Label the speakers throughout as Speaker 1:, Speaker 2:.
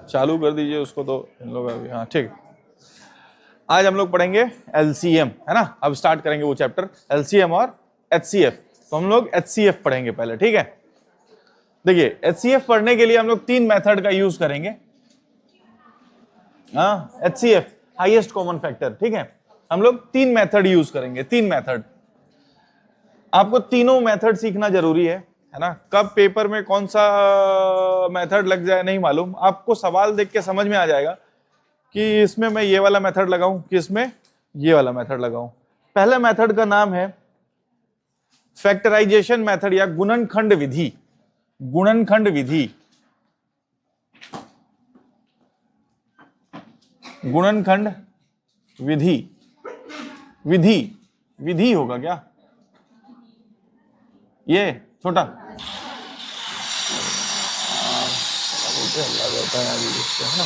Speaker 1: चालू कर दीजिए उसको तो इन लोग अभी। हाँ ठीक। आज हम लोग पढ़ेंगे एलसीएम, है ना। अब स्टार्ट करेंगे वो चैप्टर एलसीएम और एचसीएफ। तो हम लोग एचसीएफ पढ़ेंगे पहले, ठीक है। देखिए एचसीएफ पढ़ने के लिए हम लोग 3 मेथड का यूज करेंगे। हाँ, एचसीएफ हाईएस्ट कॉमन फैक्टर, ठीक है। हम लोग 3 मेथड यूज करेंगे, 3 मेथड। आपको तीनों मेथड सीखना जरूरी है ना। कब पेपर में कौन सा मेथड लग जाए नहीं मालूम, आपको सवाल देख के समझ में आ जाएगा कि इसमें मैं ये वाला मेथड लगाऊं कि इसमें ये वाला मेथड लगाऊं। पहले मेथड का नाम है फैक्टराइजेशन मेथड या गुणनखंड विधि। गुणनखंड विधि, गुणनखंड विधि, विधि विधि होगा क्या ये छोटा है ना।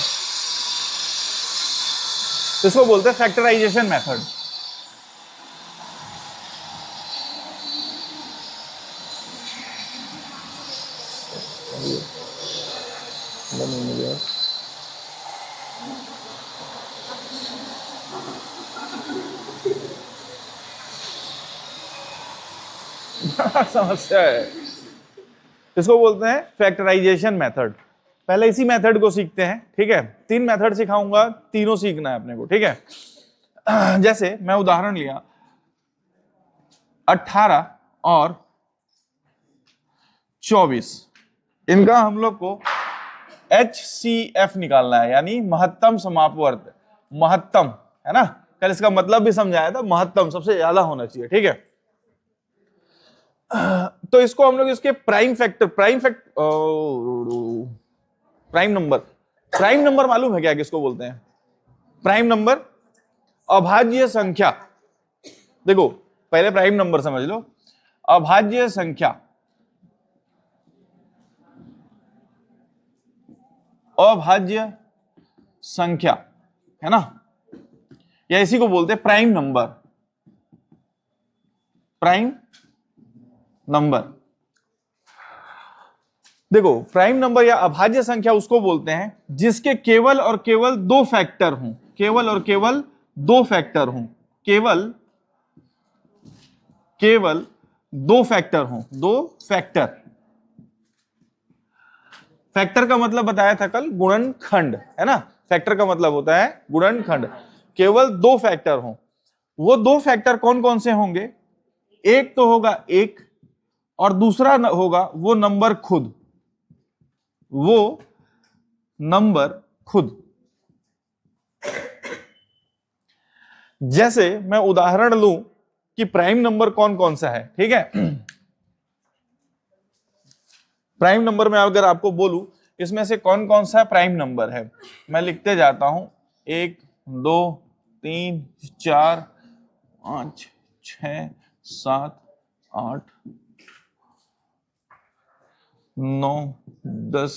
Speaker 1: इसको बोलते हैं फैक्टराइजेशन मेथड। समस्या है। इसको बोलते हैं फैक्टराइजेशन मेथड। पहले इसी मेथड को सीखते हैं, ठीक है। 3 मेथड सिखाऊंगा, तीनों सीखना है अपने को, ठीक है। जैसे मैं उदाहरण लिया 18 और 24, इनका हम लोग को HCF निकालना है, यानी महत्तम समापवर्त। महत्तम, है ना। कल इसका मतलब भी समझाया था, महत्तम सबसे ज्यादा होना चाहिए, ठीक है। तो इसको हम लोग इसके प्राइम नंबर मालूम है क्या किसको बोलते हैं? प्राइम नंबर, अभाज्य संख्या। देखो पहले प्राइम नंबर समझ लो, अभाज्य संख्या, अभाज्य संख्या, है ना, या इसी को बोलते हैं प्राइम नंबर। प्राइम नंबर, देखो प्राइम नंबर या अभाज्य संख्या उसको बोलते हैं जिसके केवल और केवल 2 फैक्टर हों। केवल और केवल 2 फैक्टर हों। केवल 2 फैक्टर हों। 2 फैक्टर। फैक्टर का मतलब बताया था कल, गुणनखंड, है ना। फैक्टर का मतलब होता है गुणनखंड। केवल 2 फैक्टर हों। वो 2 फैक्टर कौन कौन से होंगे? एक तो होगा 1 और दूसरा होगा वो नंबर खुद। वो नंबर खुद। जैसे मैं उदाहरण लूं कि प्राइम नंबर कौन कौन सा है, ठीक है। प्राइम नंबर में अगर आपको बोलूं इसमें से कौन कौन सा प्राइम नंबर है, मैं लिखते जाता हूं 1 2 3 4 5 6 7 8 9 10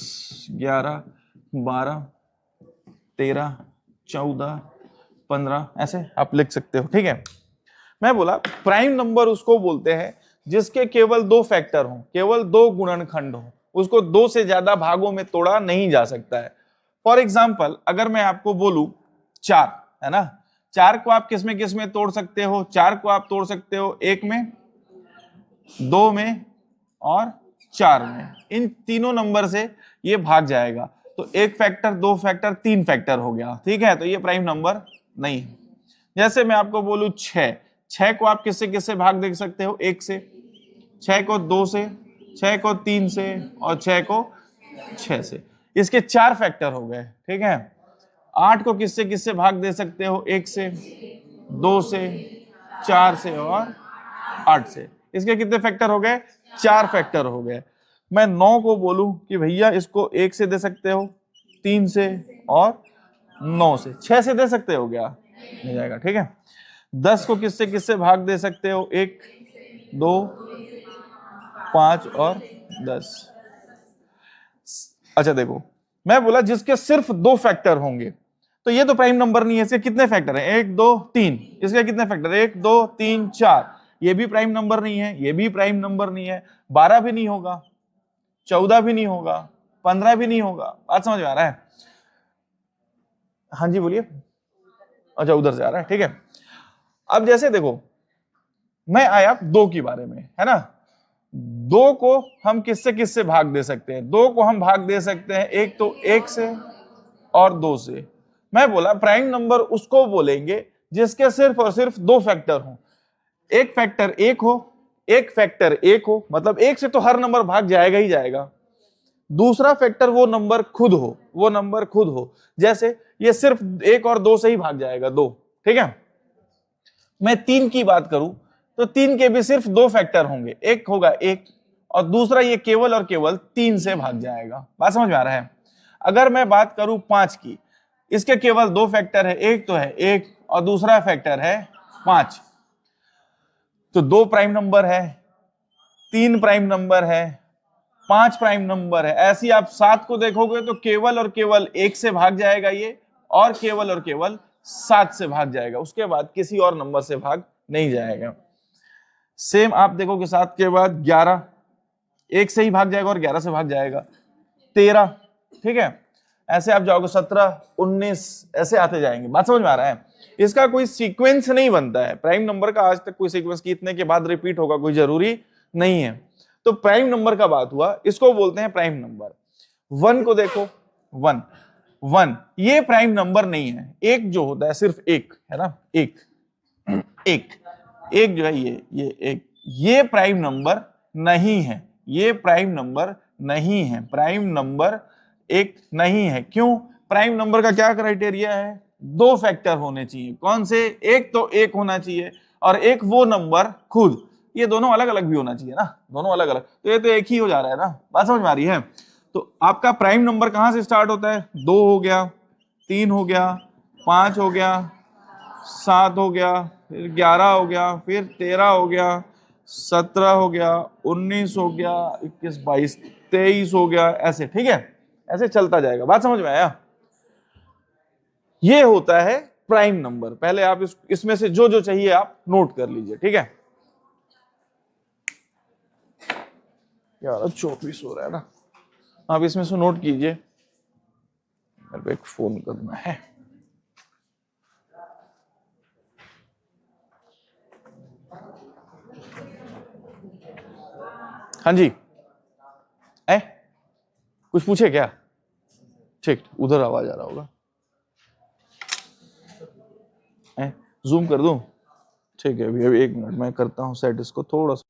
Speaker 1: 11 12 13 14 15, ऐसे आप लिख सकते हो, ठीक है। मैं बोला प्राइम नंबर उसको बोलते हैं जिसके केवल 2 फैक्टर हों, केवल 2 गुणनखंड हो, उसको 2 से ज्यादा भागों में तोड़ा नहीं जा सकता है। फॉर एग्जाम्पल अगर मैं आपको बोलूं 4, है ना, 4 को आप किस में तोड़ सकते हो? 4 को आप तोड़ सकते हो 1 में, 2 में और 4 में। इन तीनों नंबर से ये भाग जाएगा, तो 1 फैक्टर, 2 फैक्टर, 3 फैक्टर हो गया, ठीक है। तो ये प्राइम नंबर नहीं है। जैसे मैं आपको बोलूं 6 को आप किससे भाग दे सकते हो? 1 से, 6 को 2 से, 6 को 3 से और 6 को 6 से। इसके 4 फैक्टर हो गए, ठीक है। 8 को किससे भाग दे सकते हो? 1 से, 2 से, 4 से और 8 से। इसके कितने फैक्टर हो गए? 4 फैक्टर हो गए। मैं 9 को बोलूं कि भैया इसको 1 से दे सकते हो, 3 से और 9 से। 6 से दे सकते हो क्या? नहीं जाएगा, ठीक है। 10 को किससे भाग दे सकते हो? 1 2 5 और 10। अच्छा देखो, मैं बोला जिसके सिर्फ 2 फैक्टर होंगे, तो ये तो प्राइम नंबर नहीं है। इसके कितने फैक्टर हैं? 1 2 3। इसके कितने फैक्टर? 1 2 3 4। ये भी प्राइम नंबर नहीं है, ये भी प्राइम नंबर नहीं है। 12 भी नहीं होगा, 14 भी नहीं होगा, 15 भी नहीं होगा। बात समझ में आ रहा है? हाँ जी बोलिए। अच्छा उधर से आ रहा है, ठीक है। अब जैसे देखो मैं आया दो के बारे में, है ना। दो को हम किससे किससे भाग दे सकते हैं? दो को हम भाग दे सकते हैं एक तो एक से और दो से। मैं बोला प्राइम नंबर उसको बोलेंगे जिसके सिर्फ और सिर्फ दो फैक्टर हो। एक फैक्टर एक हो, एक फैक्टर एक हो, मतलब एक से तो हर नंबर भाग जाएगा ही जाएगा। दूसरा फैक्टर वो नंबर खुद हो, वो नंबर खुद हो। जैसे ये सिर्फ एक और दो से ही भाग जाएगा, दो, ठीक है। मैं तीन की बात करूं तो तीन के भी सिर्फ दो फैक्टर होंगे, एक होगा एक और दूसरा ये केवल और केवल तीन से भाग जाएगा। बात समझ में आ रहा है? अगर मैं बात करूं पांच की, इसके केवल दो फैक्टर है, एक तो है एक और दूसरा फैक्टर है पांच। तो दो प्राइम नंबर है, तीन प्राइम नंबर है, पांच प्राइम नंबर है। ऐसी आप सात को देखोगे तो केवल और केवल एक से भाग जाएगा ये, और केवल सात से भाग जाएगा, उसके बाद किसी और नंबर से भाग नहीं जाएगा। सेम आप देखोगे सात के बाद 11, एक से ही भाग जाएगा और 11 से भाग जाएगा। 13, ठीक है। ऐसे आप जाओगे 17, 19, ऐसे आते जाएंगे। बात समझ में आ रहा है? इसका कोई सीक्वेंस नहीं बनता है प्राइम नंबर का, आज तक कोई सीक्वेंस की इतने के बाद रिपीट होगा कोई जरूरी नहीं है। तो प्राइम नंबर का बात हुआ, इसको बोलते हैं प्राइम नंबर। वन को देखो, वन, वन ये प्राइम नंबर नहीं है। एक जो होता है सिर्फ एक, है ना, एक, एक, एक जो है ये एक, ये प्राइम नंबर नहीं है, ये प्राइम नंबर नहीं है, प्राइम नंबर एक नहीं है। क्यों? प्राइम नंबर का क्या क्राइटेरिया है? दो फैक्टर होने चाहिए। कौन से? एक तो एक होना चाहिए और एक वो नंबर खुद। ये दोनों अलग अलग भी होना चाहिए ना, दोनों अलग अलग, तो ये तो एक ही हो जा रहा है ना। बात समझ में आ रही है? तो आपका प्राइम नंबर कहां से स्टार्ट होता है? दो हो गया, तीन हो गया, पांच हो गया, सात हो गया, फिर 11 हो गया, फिर 13 हो गया, 17 हो गया, 19 हो गया, 21, 22, 23 हो गया, ऐसे, ठीक है। ऐसे चलता जाएगा। बात समझ में आया? ये होता है प्राइम नंबर। पहले आप इसमें से जो जो चाहिए आप नोट कर लीजिए, ठीक है। यार 24 हो रहा है ना, आप इसमें से नोट कीजिए। मेरे को एक फोन करना है। हाँ जी, कुछ पूछे क्या? ठीक, उधर आवाज आ रहा होगा, जूम कर दूं? ठीक है, अभी एक मिनट मैं करता हूं सेट इसको थोड़ा सा।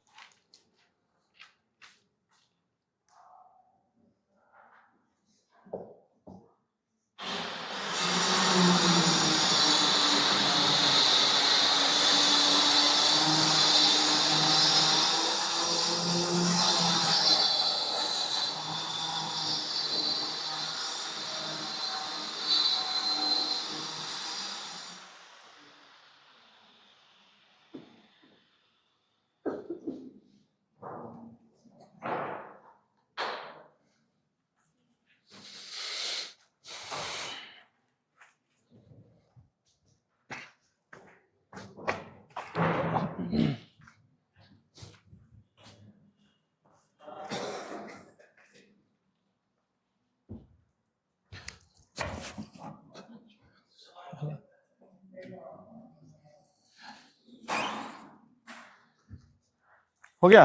Speaker 1: हो गया?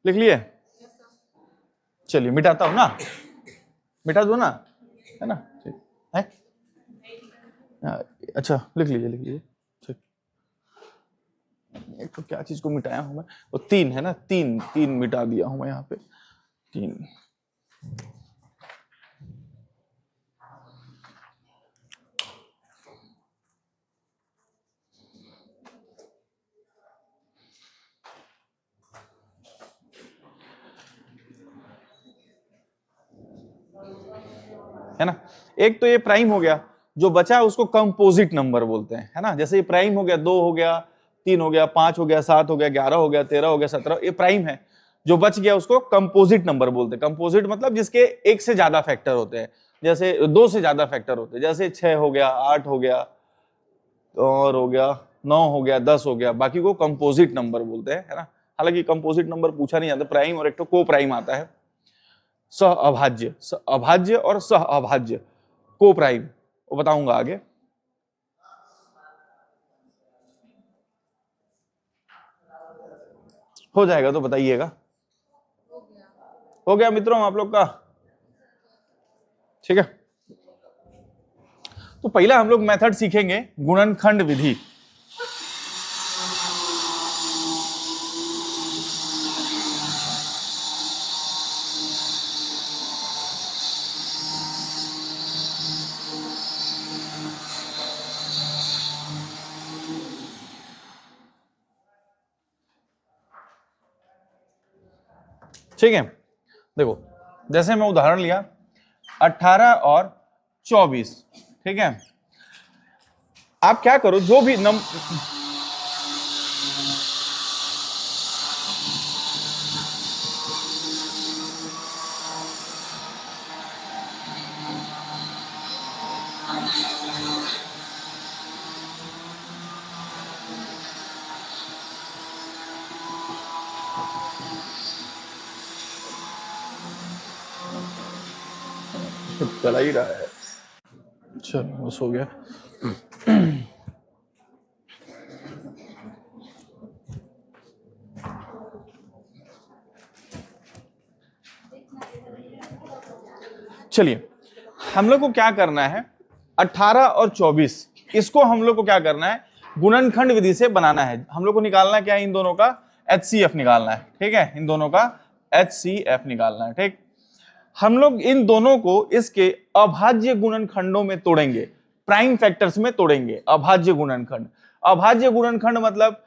Speaker 1: लिख लिए? चलिए मिटाता हूं ना, मिटा दो ना, है ना, ठीक है। अच्छा लिख लीजिए, लिख लीजिए, ठीक। एक तो क्या चीज को मिटाया हूं मैं, वो तीन है ना, तीन, तीन मिटा दिया हूं मैं यहाँ पे, तीन। है ना। एक तो ये प्राइम हो गया, जो बचा उसको कंपोजिट नंबर बोलते हैं, है ना। जैसे ये प्राइम हो गया, दो हो गया, तीन हो गया, पांच हो गया, सात हो गया, 11 हो गया, 13 हो गया, 17, ये प्राइम है। जो बच गया उसको कंपोजिट नंबर बोलते हैं। कंपोजिट मतलब जिसके एक से ज्यादा फैक्टर होते हैं, जैसे दो से ज्यादा फैक्टर होते हैं, जैसे 6 हो गया, 8 हो गया, और हो गया 9 हो गया, 10 हो गया, बाकी को कंपोजिट नंबर बोलते हैं, है ना। हालांकि कंपोजिट नंबर पूछा नहीं जाता, प्राइम और एक तो को प्राइम आता है। सह अभाज्य, अभाज्य और सह अभाज्य, को प्राइम, वो बताऊंगा आगे। हो जाएगा तो बताइएगा। हो गया मित्रों आप लोग का? ठीक है, तो पहला हम लोग मेथड सीखेंगे गुणनखंड विधि। ठीक है, देखो जैसे मैं उदाहरण लिया 18 और 24, ठीक है। आप क्या करो, जो भी चला ही रहा है, चलो बस हो गया। चलिए हम लोग को क्या करना है, 18 और 24 इसको हम लोग को क्या करना है, गुणनखंड विधि से बनाना है। हम लोग को निकालना क्या है, इन दोनों का HCF निकालना है। ठीक है, इन दोनों का HCF निकालना है। ठीक, हम लोग इन दोनों को इसके अभाज्य गुणनखंडों में तोड़ेंगे, प्राइम फैक्टर्स में तोड़ेंगे। अभाज्य गुणनखंड, अभाज्य गुणनखंड मतलब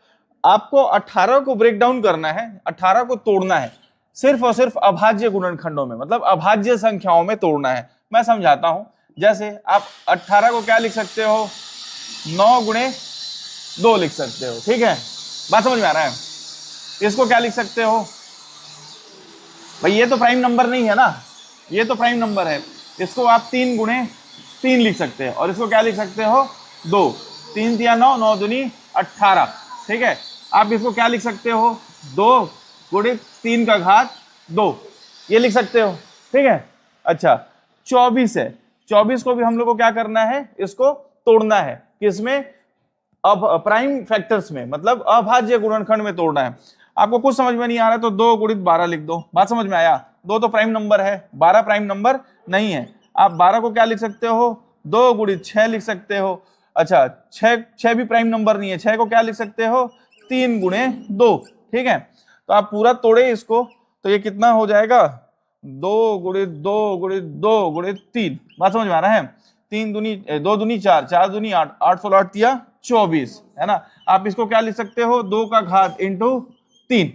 Speaker 1: आपको 18 को ब्रेक डाउन करना है, 18 को तोड़ना है सिर्फ और सिर्फ अभाज्य गुणनखंडों में, मतलब अभाज्य संख्याओं में तोड़ना है। मैं समझाता हूं, जैसे आप 18 को क्या लिख सकते हो, 9 गुणे 2 लिख सकते हो। ठीक है, बात समझ में आ रहा है? इसको क्या लिख सकते हो भाई, ये तो प्राइम नंबर नहीं है ना, ये तो प्राइम नंबर है। इसको आप 3 गुणे 3 लिख सकते हैं, और इसको क्या लिख सकते हो, 2। 3 तिया 9, 9 दूनी 18। ठीक है, आप इसको क्या लिख सकते हो, 2 गुणे 3 का घात 2, ये लिख सकते हो। ठीक है, अच्छा 24 है, 24 को भी हम लोग को क्या करना है, इसको तोड़ना है। किसमें, अब प्राइम फैक्टर्स में, मतलब अभाज्य गुणनखंड में तोड़ना है। आपको कुछ समझ में नहीं आ रहा है तो 2 गुणित 12 लिख दो, बात समझ में आया? 2 तो प्राइम नंबर है, 12 प्राइम नंबर नहीं है। आप 12 को क्या लिख सकते हो, 2 गुणित 6 लिख सकते हो। अच्छा 6 भी प्राइम नंबर नहीं है, 6 को क्या लिख सकते हो, 3 गुणे 2। ठीक है, तो आप पूरा तोड़े इसको, तो ये कितना हो जाएगा, 2 गुणित 2 गुणित 2 गुणित 3। बात समझ में आ रहा है? 3 दूनी 2 दूनी 4, 4 दूनी 8, 8 16 8 तिया 24, है ना। आप इसको क्या लिख सकते हो, 2 का घात इंटू 3।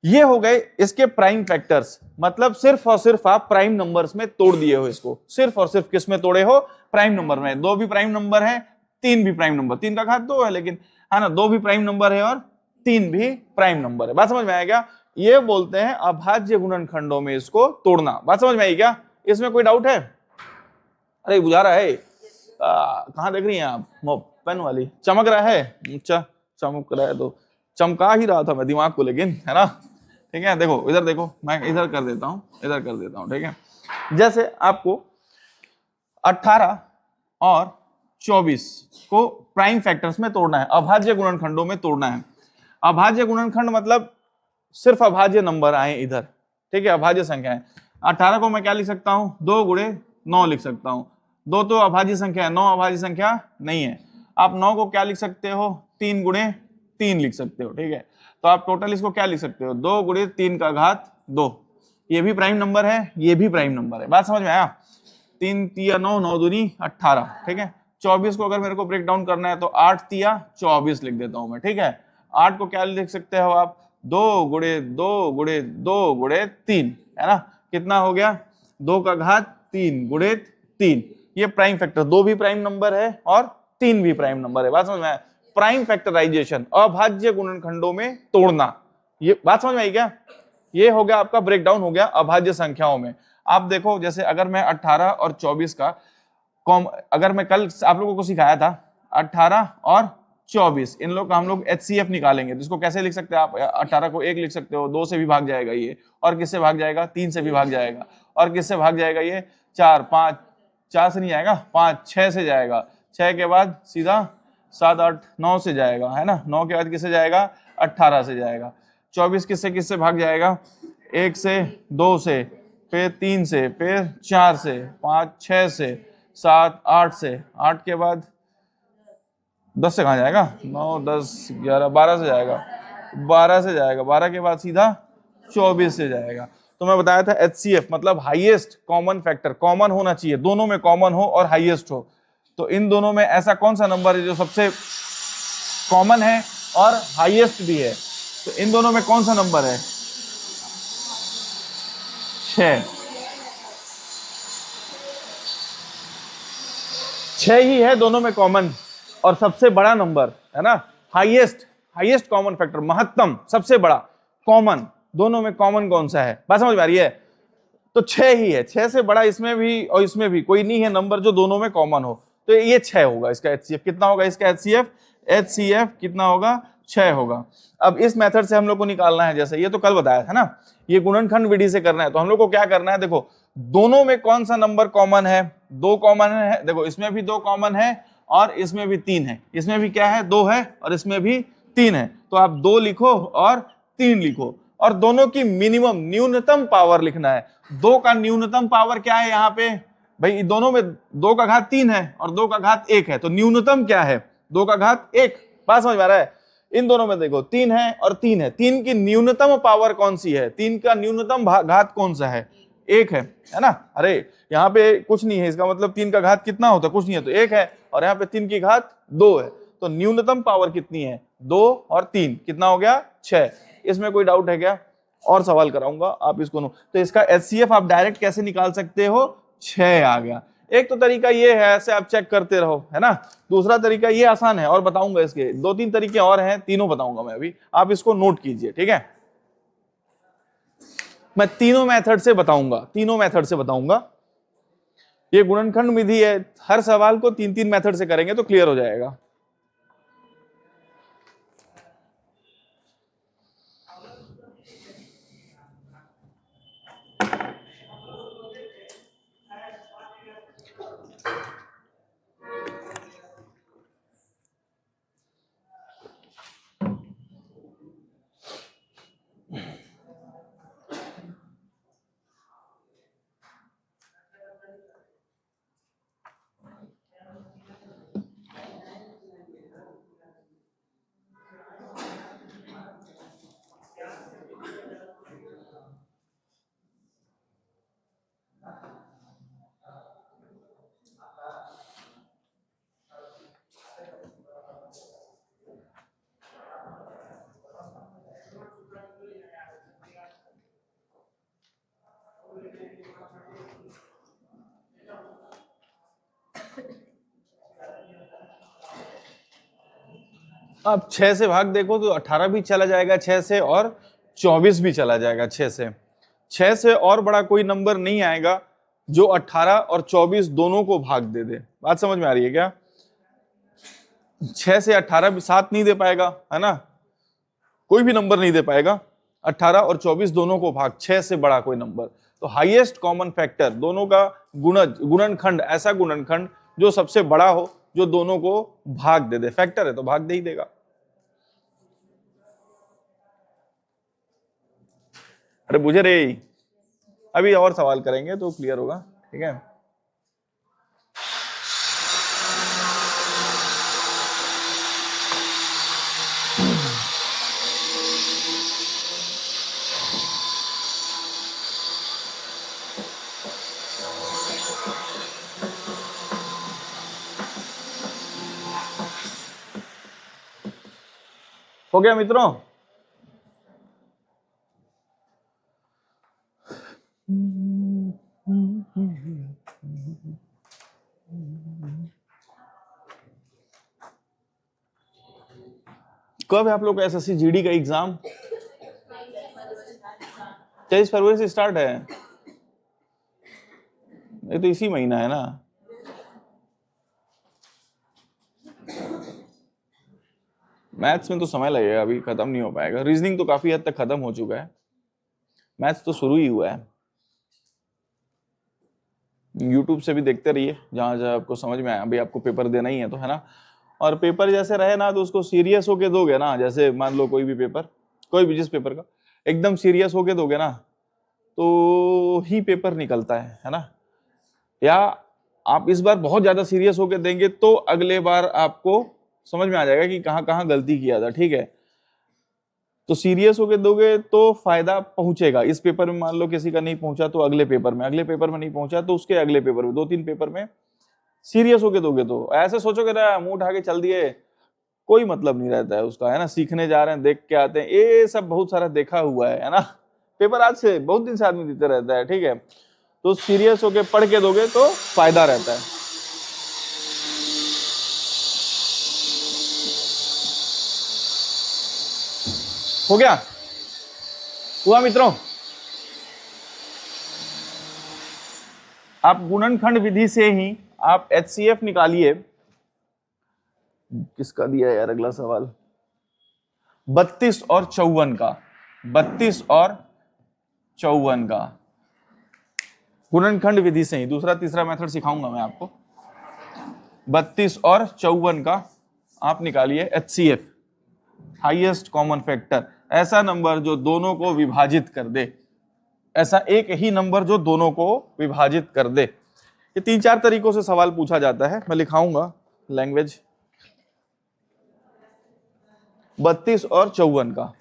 Speaker 1: ये हो गए इसके प्राइम फैक्टर्स, मतलब सिर्फ और सिर्फ आप प्राइम नंबर्स में तोड़ दिए हो इसको। सिर्फ और सिर्फ किस में तोड़े हो, प्राइम नंबर में। 2 भी प्राइम नंबर है, 3 भी प्राइम नंबर, 3 का घात 2 है लेकिन, है ना, 2 भी प्राइम नंबर है और 3 भी प्राइम नंबर है। बात समझ में आएगा? ये बोलते हैं अभाज्य गुणनखंडों में इसको तोड़ना। बात समझ में आई क्या? इसमें कोई डाउट है? अरे बुझा रहा है, कहाँ देख रही हैं आप, पेन वाली चमक रहा है? अच्छा चमक रहा है तो चमका ही रहा था मैं दिमाग को, लेकिन है ना। ठीक है, देखो इधर देखो, मैं इधर कर देता हूँ, इधर कर देता हूँ। ठीक है, जैसे आपको 18 और 24 को प्राइम फैक्टर्स में तोड़ना है, अभाज्य गुणनखंडों में तोड़ना है। अभाज्य गुणनखंड मतलब सिर्फ अभाज्य नंबर आए इधर। ठीक है, अभाज्य संख्या है। 18 को मैं क्या लिख सकता हूँ, 2 गुणे 9 लिख सकता हूँ। 2 तो अभाज्य संख्या है, 9 अभाज्य संख्या नहीं है। आप 9 को क्या लिख सकते हो, 3 गुणे 3 लिख सकते हो। ठीक है, तो आप टोटल इसको क्या लिख सकते हो, 2 गुणे 3 का घात 2। ये भी प्राइम नंबर है, ये भी प्राइम नंबर है। बात समझ में आया? 3 तिया 9, 9 दूनी 18। ठीक है, 24 को अगर मेरे को ब्रेक डाउन करना है तो 8 तिया 24 लिख देता हूं मैं। ठीक है, 8 को क्या लिख सकते हो आप, 2 गुणे 2 गुणे 2 गुणे 3, है ना। कितना हो गया, 2 का घात 3 गुणे 3। ये प्राइम फैक्टर, 2 भी प्राइम नंबर है और 3 भी प्राइम नंबर है। बात समझ में आया? प्राइम फैक्टराइजेशन, अभाज्य गुणनखंडों में तोड़ना। ये बात समझ में आई क्या? ये हो गया आपका ब्रेकडाउन, हो गया अभाज्य संख्याओं में। आप देखो, जैसे अगर मैं 18 और 24 का अगर मैं कल आप लोगों को सिखाया था 18 और 24, इन लोग का हम लोग HCF निकालेंगे। तो इसको कैसे लिख सकते हैं आप, 18 को 1 लिख सकते हो, 2 से भी भाग जाएगा ये, और किससे भाग जाएगा, 3 से भी भाग जाएगा, और किससे भाग जाएगा ये, 4 5 4 से नहीं जाएगा, 5, 6 से जाएगा, 6 के बाद सीधा 7, 8, 9 से जाएगा, है ना। 9 के बाद किससे जाएगा, 18 से जाएगा। 24 किससे किससे भाग जाएगा, 1 से, 2 से, फिर 3 से, फिर 4 से, 5, 6 से, 7, 8 से, 8 के बाद 10 से कहाँ जाएगा, 9, 10, 11, 12 से जाएगा, 12 से जाएगा, 12 के बाद सीधा 24 से जाएगा। तो मैं बताया था HCF मतलब हाईएस्ट कॉमन फैक्टर, कॉमन होना चाहिए, दोनों में कॉमन हो और हाईएस्ट हो। तो इन दोनों में ऐसा कौन सा नंबर है जो सबसे कॉमन है और हाईएस्ट भी है, तो इन दोनों में कौन सा नंबर है, 6। 6 ही है दोनों में कॉमन और सबसे बड़ा नंबर, है ना। हाईएस्ट कॉमन फैक्टर, महत्तम, सबसे बड़ा, कॉमन, दोनों में कॉमन कौन सा है, बात समझ में आ रही है। तो 6 ही है, 6 से बड़ा इसमें भी और इसमें भी कोई नहीं है नंबर जो दोनों में कॉमन हो, तो ये 6 होगा इसका HCF। कितना होगा इसका HCF कितना होगा, 6 होगा। अब इस मेथड से हम लोग को निकालना है, जैसे ये तो कल बताया था ना, ये गुणनखंड विधि से करना है। तो हम लोग को क्या करना है, देखो दोनों में कौन सा नंबर कॉमन है, 2 कॉमन है, देखो इसमें भी 2 कॉमन है और इसमें भी 3 है, इसमें भी क्या है, 2 है और इसमें भी 3 है। तो आप 2 लिखो और 3 लिखो और दोनों की मिनिमम, न्यूनतम पावर लिखना है। 2 का न्यूनतम पावर क्या है यहाँ पे भाई, दोनों में 2 का घात 3 है और 2 का घात 1 है, तो न्यूनतम क्या है, 2 का घात 1। बात समझ में आ रहा है। इन दोनों में देखो 3 है और 3 है, 3 की न्यूनतम पावर कौन सी है, 3 का न्यूनतम घात कौन सा है, 1 है ना। अरे यहाँ पे कुछ नहीं है, इसका मतलब 3 का घात कितना होता है, कुछ नहीं है, तो 1 है, और यहाँ पे 3 की घात 2 है, तो न्यूनतम पावर कितनी है, 2 और 3 कितना हो गया, 6। इसमें कोई डाउट है क्या, और सवाल कराऊंगा आप इसको तो इसका HCF आप डायरेक्ट कैसे निकाल सकते हो, 6 आ गया। एक तो तरीका ये है, ऐसे आप चेक करते रहो, है ना। दूसरा तरीका ये आसान है और बताऊंगा, इसके 2-3 तरीके और हैं, तीनों बताऊंगा मैं अभी, आप इसको नोट कीजिए, ठीक है। मैं तीनों मेथड से बताऊंगा, ये गुणनखंड विधि है, हर सवाल को 3-3 मेथड से करेंगे तो क्लियर हो जाएगा। अब 6 से भाग देखो तो 18 भी चला जाएगा 6 से और 24 भी चला जाएगा 6 से। 6 से और बड़ा कोई नंबर नहीं आएगा जो 18 और 24 दोनों को भाग दे दे। बात समझ में आ रही है क्या? 6 से 18 भी 7 नहीं दे पाएगा, है ना, कोई भी नंबर नहीं दे पाएगा। 18 और 24 दोनों को भाग, 6 से बड़ा कोई नंबर। तो हाईएस्ट कॉमन फैक्टर दोनों का गुणनखंड, ऐसा गुणनखंड जो सबसे बड़ा हो, जो दोनों को भाग दे दे। फैक्टर है तो भाग दे ही देगा। अरे बुझे रे, अभी और सवाल करेंगे तो क्लियर होगा, ठीक है। हो गया मित्रों? कब है आप लोग का SSC GD का एग्जाम? 23 फरवरी से स्टार्ट है, ये तो इसी महीना है ना। मैथ्स में तो समय लगेगा, अभी खत्म नहीं हो पाएगा। रीजनिंग तो काफी हद तक खत्म हो चुका है, मैथ्स तो शुरू ही हुआ है। यूट्यूब से भी देखते रहिए जहां जहां आपको समझ में आए। अभी आपको पेपर देना ही है तो, है ना। और पेपर जैसे रहे ना तो उसको सीरियस होके दोगे ना, जैसे मान लो कोई भी पेपर, कोई भी जिस पेपर का एकदम सीरियस होके दोगे ना तो ही पेपर निकलता है ना। या आप इस बार बहुत ज्यादा सीरियस होके देंगे तो अगले बार आपको समझ में आ जाएगा कि कहाँ कहाँ गलती किया था, ठीक है। तो सीरियस होके दोगे तो फायदा पहुंचेगा। इस पेपर में मान लो किसी का नहीं पहुंचा तो अगले पेपर में, अगले पेपर में नहीं पहुंचा तो उसके अगले पेपर में, 2-3 पेपर में सीरियस होके दोगे। तो ऐसे सोचोगे ना मुंह उठा के चल दिए, कोई मतलब नहीं रहता है उसका, है ना। सीखने जा रहे हैं, देख के आते हैं, ये सब बहुत सारा देखा हुआ है ना। पेपर आज से बहुत दिन से आदमी देते रहता है, ठीक है। तो सीरियस होके पढ़ के दोगे तो फायदा रहता है। हो गया? हुआ मित्रों? आप गुणनखंड विधि से ही आप HCF निकालिए। किसका दिया यार अगला सवाल? 32 और 54 का, 32 और 54 का गुणनखंड विधि से ही। दूसरा तीसरा मेथड सिखाऊंगा मैं आपको। 32 और 54 का आप निकालिए HCF, हाईएस्ट कॉमन फैक्टर। ऐसा नंबर जो दोनों को विभाजित कर दे, ऐसा एक ही नंबर जो दोनों को विभाजित कर दे। ये 3-4 तरीकों से सवाल पूछा जाता है, मैं लिखाऊंगा लैंग्वेज। 32 और 54 का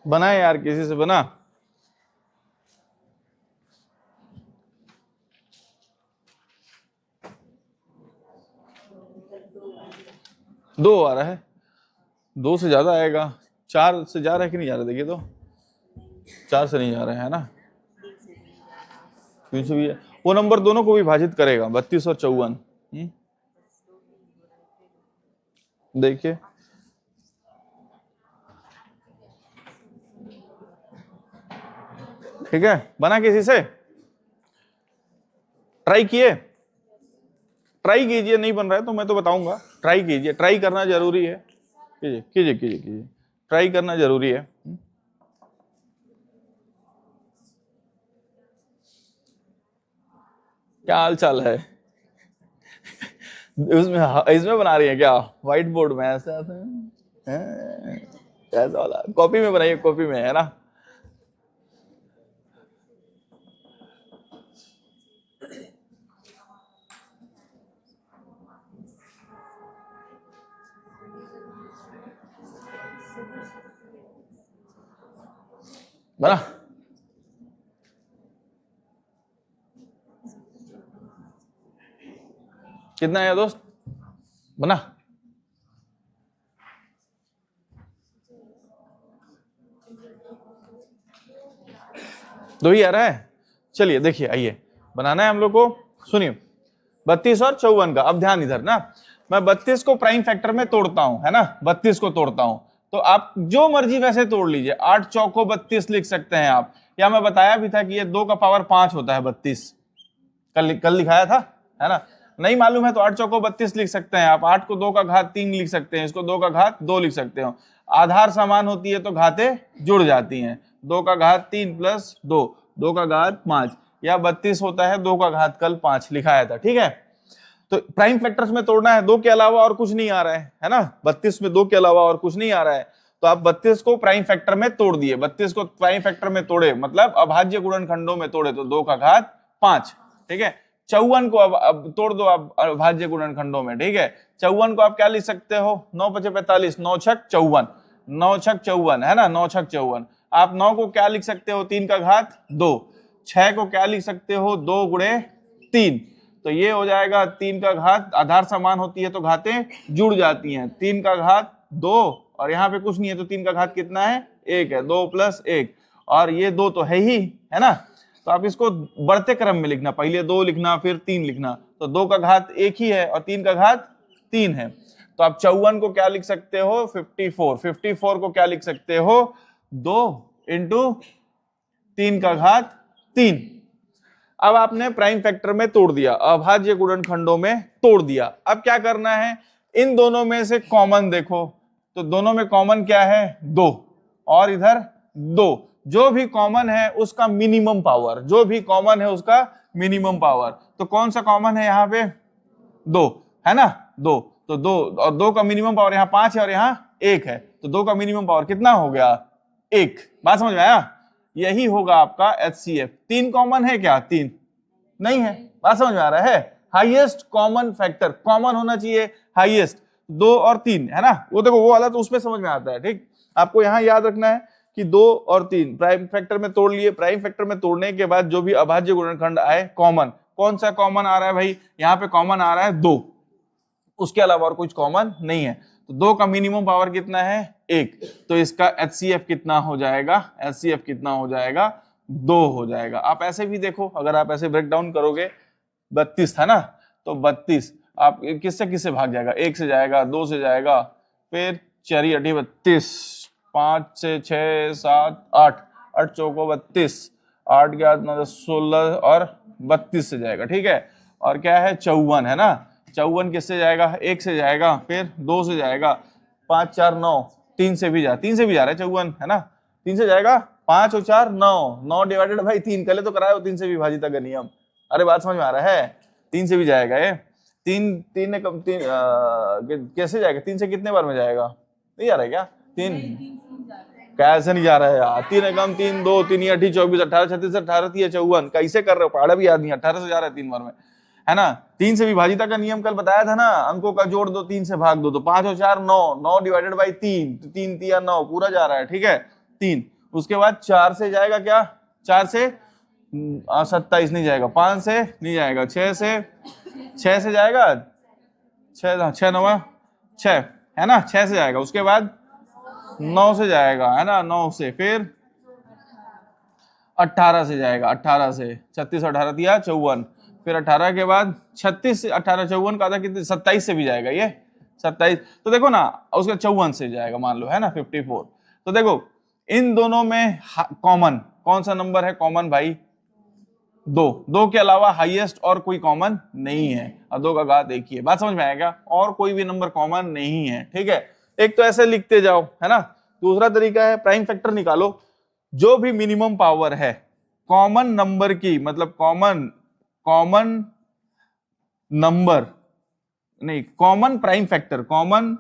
Speaker 1: बना यार, किसी से बना? दो आ रहा है, 2 से ज्यादा आएगा, 4 से जा रहा है कि नहीं जा रहा? देखिए तो 4 से नहीं जा रहा है ना, 3 से भी है। वो नंबर दोनों को विभाजित करेगा, 32 और 54। देखिए ठीक है, बना किसी से? ट्राई किए? ट्राई कीजिए, नहीं बन रहा है तो मैं तो बताऊंगा, ट्राई कीजिए, ट्राई करना जरूरी है। कीजिए कीजिए कीजिए कीजिए, ट्राई करना जरूरी है। क्या हाल चाल है? उसमें इसमें बना रही है क्या, व्हाइट बोर्ड में? ऐसा ऐसा वाला कॉपी में बनाइए, कॉपी में, है ना। बना? कितना आया दोस्त? बना? दो ही आ रहा है। चलिए देखिए, आइए बनाना है हम लोग को। सुनिए 32 और 54 का, अब ध्यान इधर ना, मैं 32 को प्राइम फैक्टर में तोड़ता हूं, है ना, 32 को तोड़ता हूं, तो आप जो मर्जी वैसे तोड़ लीजिए। 8 चौको 32 लिख सकते हैं आप, या मैं बताया भी था कि ये 2 का पावर 5 होता है 32, कल लिखाया था, है ना। नहीं मालूम है तो 8 चौको 32 लिख सकते हैं आप। 8 को 2 का घात 3 लिख सकते हैं, इसको 2 का घात 2 लिख सकते हो। आधार समान होती है तो घातें जुड़ जाती हैं। 2 का घात 3 प्लस 2, 2 का घात 5, या 32 होता है 2 का घात कल 5 लिखाया था, ठीक है। तो प्राइम फैक्टर्स में तोड़ना है, 2 के अलावा और कुछ नहीं आ रहा है ना। 32 में 2 के अलावा और कुछ नहीं आ रहा है, तो आप 32 को प्राइम फैक्टर में तोड़ दिए। 32 को प्राइम फैक्टर में तोड़े मतलब अभाज्य गुणनखंडों में तोड़े तो 2 का घात 5, ठीक है। 54 को अब तोड़ दो आप अभाज्य गुणनखंडों में, ठीक है। 54 को आप क्या लिख सकते हो, 9 5 45, 9 6 54, 9 6 54, है ना, 9 6 54। आप 9 को क्या लिख सकते हो, 3 का घात 2। 6 को क्या लिख सकते हो, 2 गुणे 3, तो ये हो जाएगा 3 का घात, आधार समान होती है तो घातें जुड़ जाती हैं। 3 का घात 2, और यहाँ पे कुछ नहीं है तो 3 का घात कितना है, 1 है, 2 प्लस 1, और ये 2 तो है ही, है ना। तो आप इसको बढ़ते क्रम में लिखना, पहले 2 लिखना फिर 3 लिखना, तो 2 का घात 1 ही है और 3 का घात 3 है। तो आप 54 को क्या लिख सकते हो, 54। 54 को क्या लिख सकते हो, 2 इंटू 3 का घात 3। अब आपने प्राइम फैक्टर में तोड़ दिया, अभाज्य गुणनखंडों में तोड़ दिया। अब क्या करना है, इन दोनों में से कॉमन देखो, तो दोनों में कॉमन क्या है, 2, और इधर 2, जो भी कॉमन है उसका मिनिमम पावर, जो भी कॉमन है उसका मिनिमम पावर। तो कौन सा कॉमन है यहाँ पे, 2, है ना, 2, तो 2, और 2 का मिनिमम पावर यहाँ 5 है और यहाँ 1 है, तो 2 का मिनिमम पावर कितना हो गया, 1। बात समझ में आया, यही होगा आपका HCF। 3 कॉमन है क्या, 3 नहीं है, बात समझ में आ रहा है। हाईएस्ट कॉमन फैक्टर, कॉमन होना चाहिए हाईएस्ट, 2 और 3, है ना, वो देखो वो वाला तो उसमें समझ में आता है, ठीक। आपको यहां याद रखना है कि 2 और 3 प्राइम फैक्टर में तोड़ लिए। प्राइम फैक्टर में तोड़ने के बाद जो भी अभाज्य गुणनखंड आए कॉमन, कौन सा कॉमन आ रहा है भाई, यहाँ पे कॉमन आ रहा है 2, उसके अलावा और कुछ कॉमन नहीं है। तो 2 का मिनिमम पावर कितना है, 1, तो इसका HCF कितना हो जाएगा, HCF कितना हो जाएगा, 2 हो जाएगा। आप ऐसे भी देखो, अगर आप ऐसे ब्रेक डाउन करोगे, 32 था ना, तो 32 आप किससे किससे भाग जाएगा, 1 से जाएगा, 2 से जाएगा, फिर 4 8 32, 5 से 6 7 8, 8 चौको 32, 8 के 8 9 10 16 और 32 से जाएगा, ठीक है। और क्या है, 54, है ना, 54 किससे जाएगा, 1 से जाएगा, फिर 2 से जाएगा, 5 4 9, 3 से भी जा रहा है 54, है ना, 3 से जाएगा, 5 और 4 9, 9 डिवाइडेड बाई 3, कल तो कराया 3 से विभाजित का नियम। अरे बात समझ में आ रहा है, 3 से भी जाएगा ये, 3 ने कम 3 कैसे जाएगा, 3 से कितने बार में जाएगा, नहीं जा रहा है क्या, 3 कैसे नहीं जा रहा है यार, 3 कम 3 2 3 8 24 18 36 18 3 54, कैसे कर रहे हो, पहाड़ा भी याद नहीं, 18 से जा रहा है 3 बार में, है ना। 3 से विभाजिता का नियम कल बताया था ना, अंकों का जोड़ दो 3 से भाग दो, तो 5 और 4 9, 9 डिवाइडेड बाई 3, तो 3 3 9 पूरा जा रहा है, ठीक है, 3। उसके बाद 4 से जाएगा क्या, 4 से 27 नहीं जाएगा, 5 से नहीं जाएगा, 6 से जाएगा, 6 9 6, है ना, 6 से जाएगा। उसके बाद 9 से जाएगा, है ना, 9 से, फिर 18 से जाएगा, 18 से 36 18 दिया 54, फिर 18 के बाद 36 से 18 54 का आधा कितने, 27 से भी जाएगा ये 27, तो देखो ना, उसका 54 से जाएगा मान लो, है ना 54। तो देखो इन दोनों में कॉमन कौन सा नंबर है, कॉमन भाई 2 के अलावा हाईएस्ट और कोई कॉमन नहीं है, और 2 का घात 1 ही है। बात समझ में आएगा, और कोई भी नंबर कॉमन नहीं है, ठीक है। एक तो ऐसे लिखते जाओ, है ना। दूसरा तरीका है, प्राइम फैक्टर निकालो, जो भी मिनिमम पावर है कॉमन नंबर की, मतलब कॉमन नंबर नहीं, common prime factor, common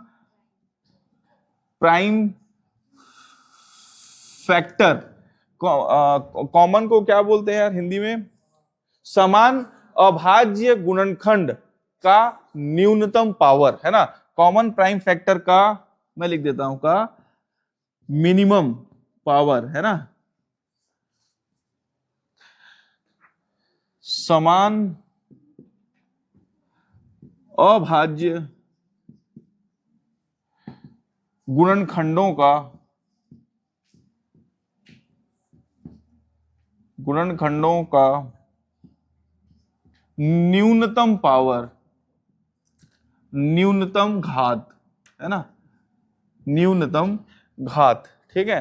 Speaker 1: prime factor, common को क्या बोलते हैं यार हिंदी में, समान अभाज्य गुणनखंड का न्यूनतम पावर, है ना। कॉमन प्राइम फैक्टर का मैं लिख देता हूं, का मिनिमम पावर, है ना, समान अभाज्य गुणनखंडों का गुणनखंडों का न्यूनतम पावर, न्यूनतम घात, है ना, न्यूनतम घात, ठीक है।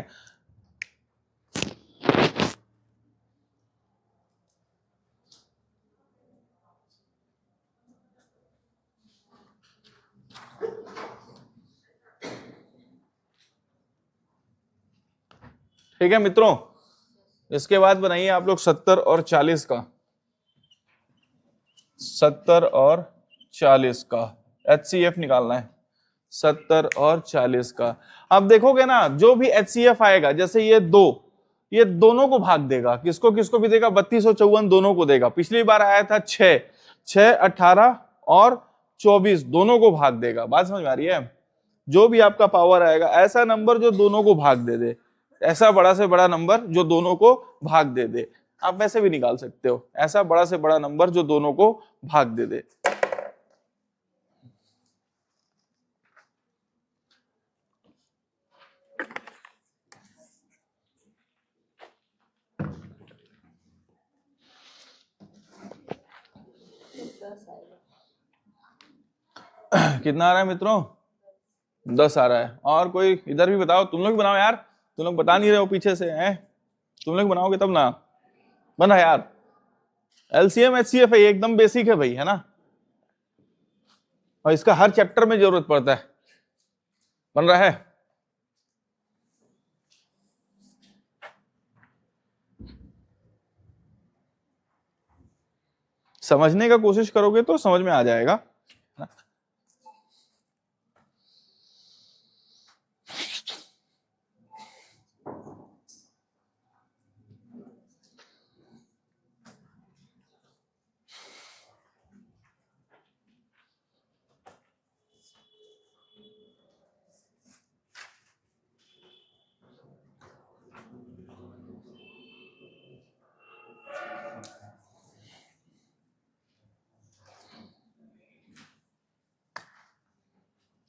Speaker 1: ठीक है मित्रों, इसके बाद बनाइए आप लोग 70 और 40 का, 70 और 40 का HCF निकालना है, 70 और 40 का। अब देखोगे ना, जो भी HCF आएगा, जैसे ये दो, ये दोनों को भाग देगा, किसको किसको भी देगा, 32 और 54 दोनों को देगा। पिछली बार आया था 6, 18 और 24 दोनों को भाग देगा। बात समझ में आ रही है? जो भी आपका पावर आएगा, ऐसा नंबर जो दोनों को भाग दे दे, ऐसा बड़ा से बड़ा नंबर जो दोनों को भाग दे दे। आप वैसे भी निकाल सकते हो, ऐसा बड़ा से बड़ा नंबर जो दोनों को भाग दे दे। कितना आ रहा है मित्रों? 10 आ रहा है। और कोई इधर भी बताओ, तुम लोग भी बनाओ यार, तुम लोग बता नहीं रहे हो पीछे से, हैं? तुम लोग बनाओगे तब ना, बना यार। LCM HCF है, एकदम बेसिक है भाई, है ना, और इसका हर चैप्टर में जरूरत पड़ता है। बन रहा है? समझने का कोशिश करोगे तो समझ में आ जाएगा।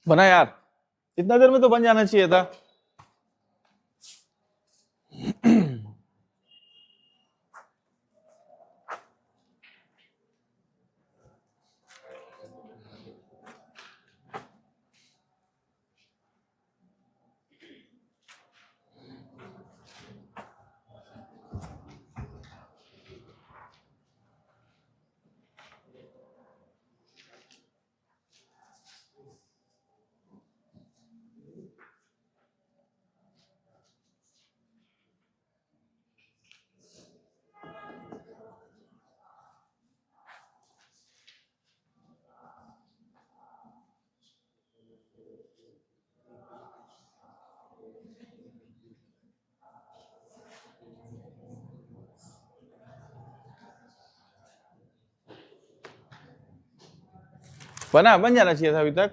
Speaker 1: बना यार, इतना देर में तो बन जाना चाहिए था। बना, बन जाना चाहिए था अभी तक।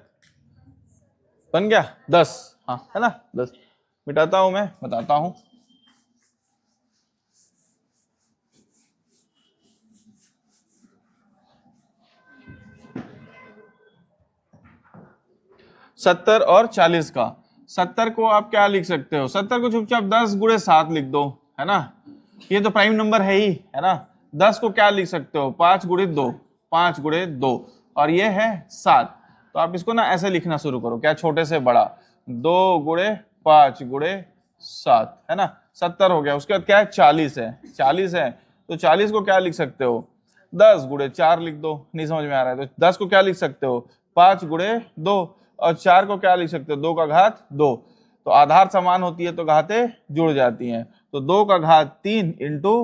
Speaker 1: बन गया 10, हाँ है ना, 10 मिटाता हूं मैं, बताता हूं। सत्तर और 40 का, 70 को आप क्या लिख सकते हो, 70 को चुपचाप 10 गुणे 7 लिख दो, है ना, ये तो प्राइम नंबर है ही, है ना। 10 को क्या लिख सकते हो, 5 गुणे 2, 5 गुणे 2, और ये है 7। तो आप इसको ना ऐसे लिखना शुरू करो, क्या, छोटे से बड़ा, 2 गुणे 5 गुणे 7, है ना, 70 हो गया। उसके बाद क्या है, 40 है, 40 है, तो 40 को क्या लिख सकते हो, 10 गुणे 4 लिख दो। नहीं समझ में आ रहा है तो 10 को क्या लिख सकते हो, 5 गुणे 2, और 4 को क्या लिख सकते हो, 2 का घात 2। तो आधार समान होती है तो घातें जुड़ जाती हैं, तो 2 का घात 3 इंटू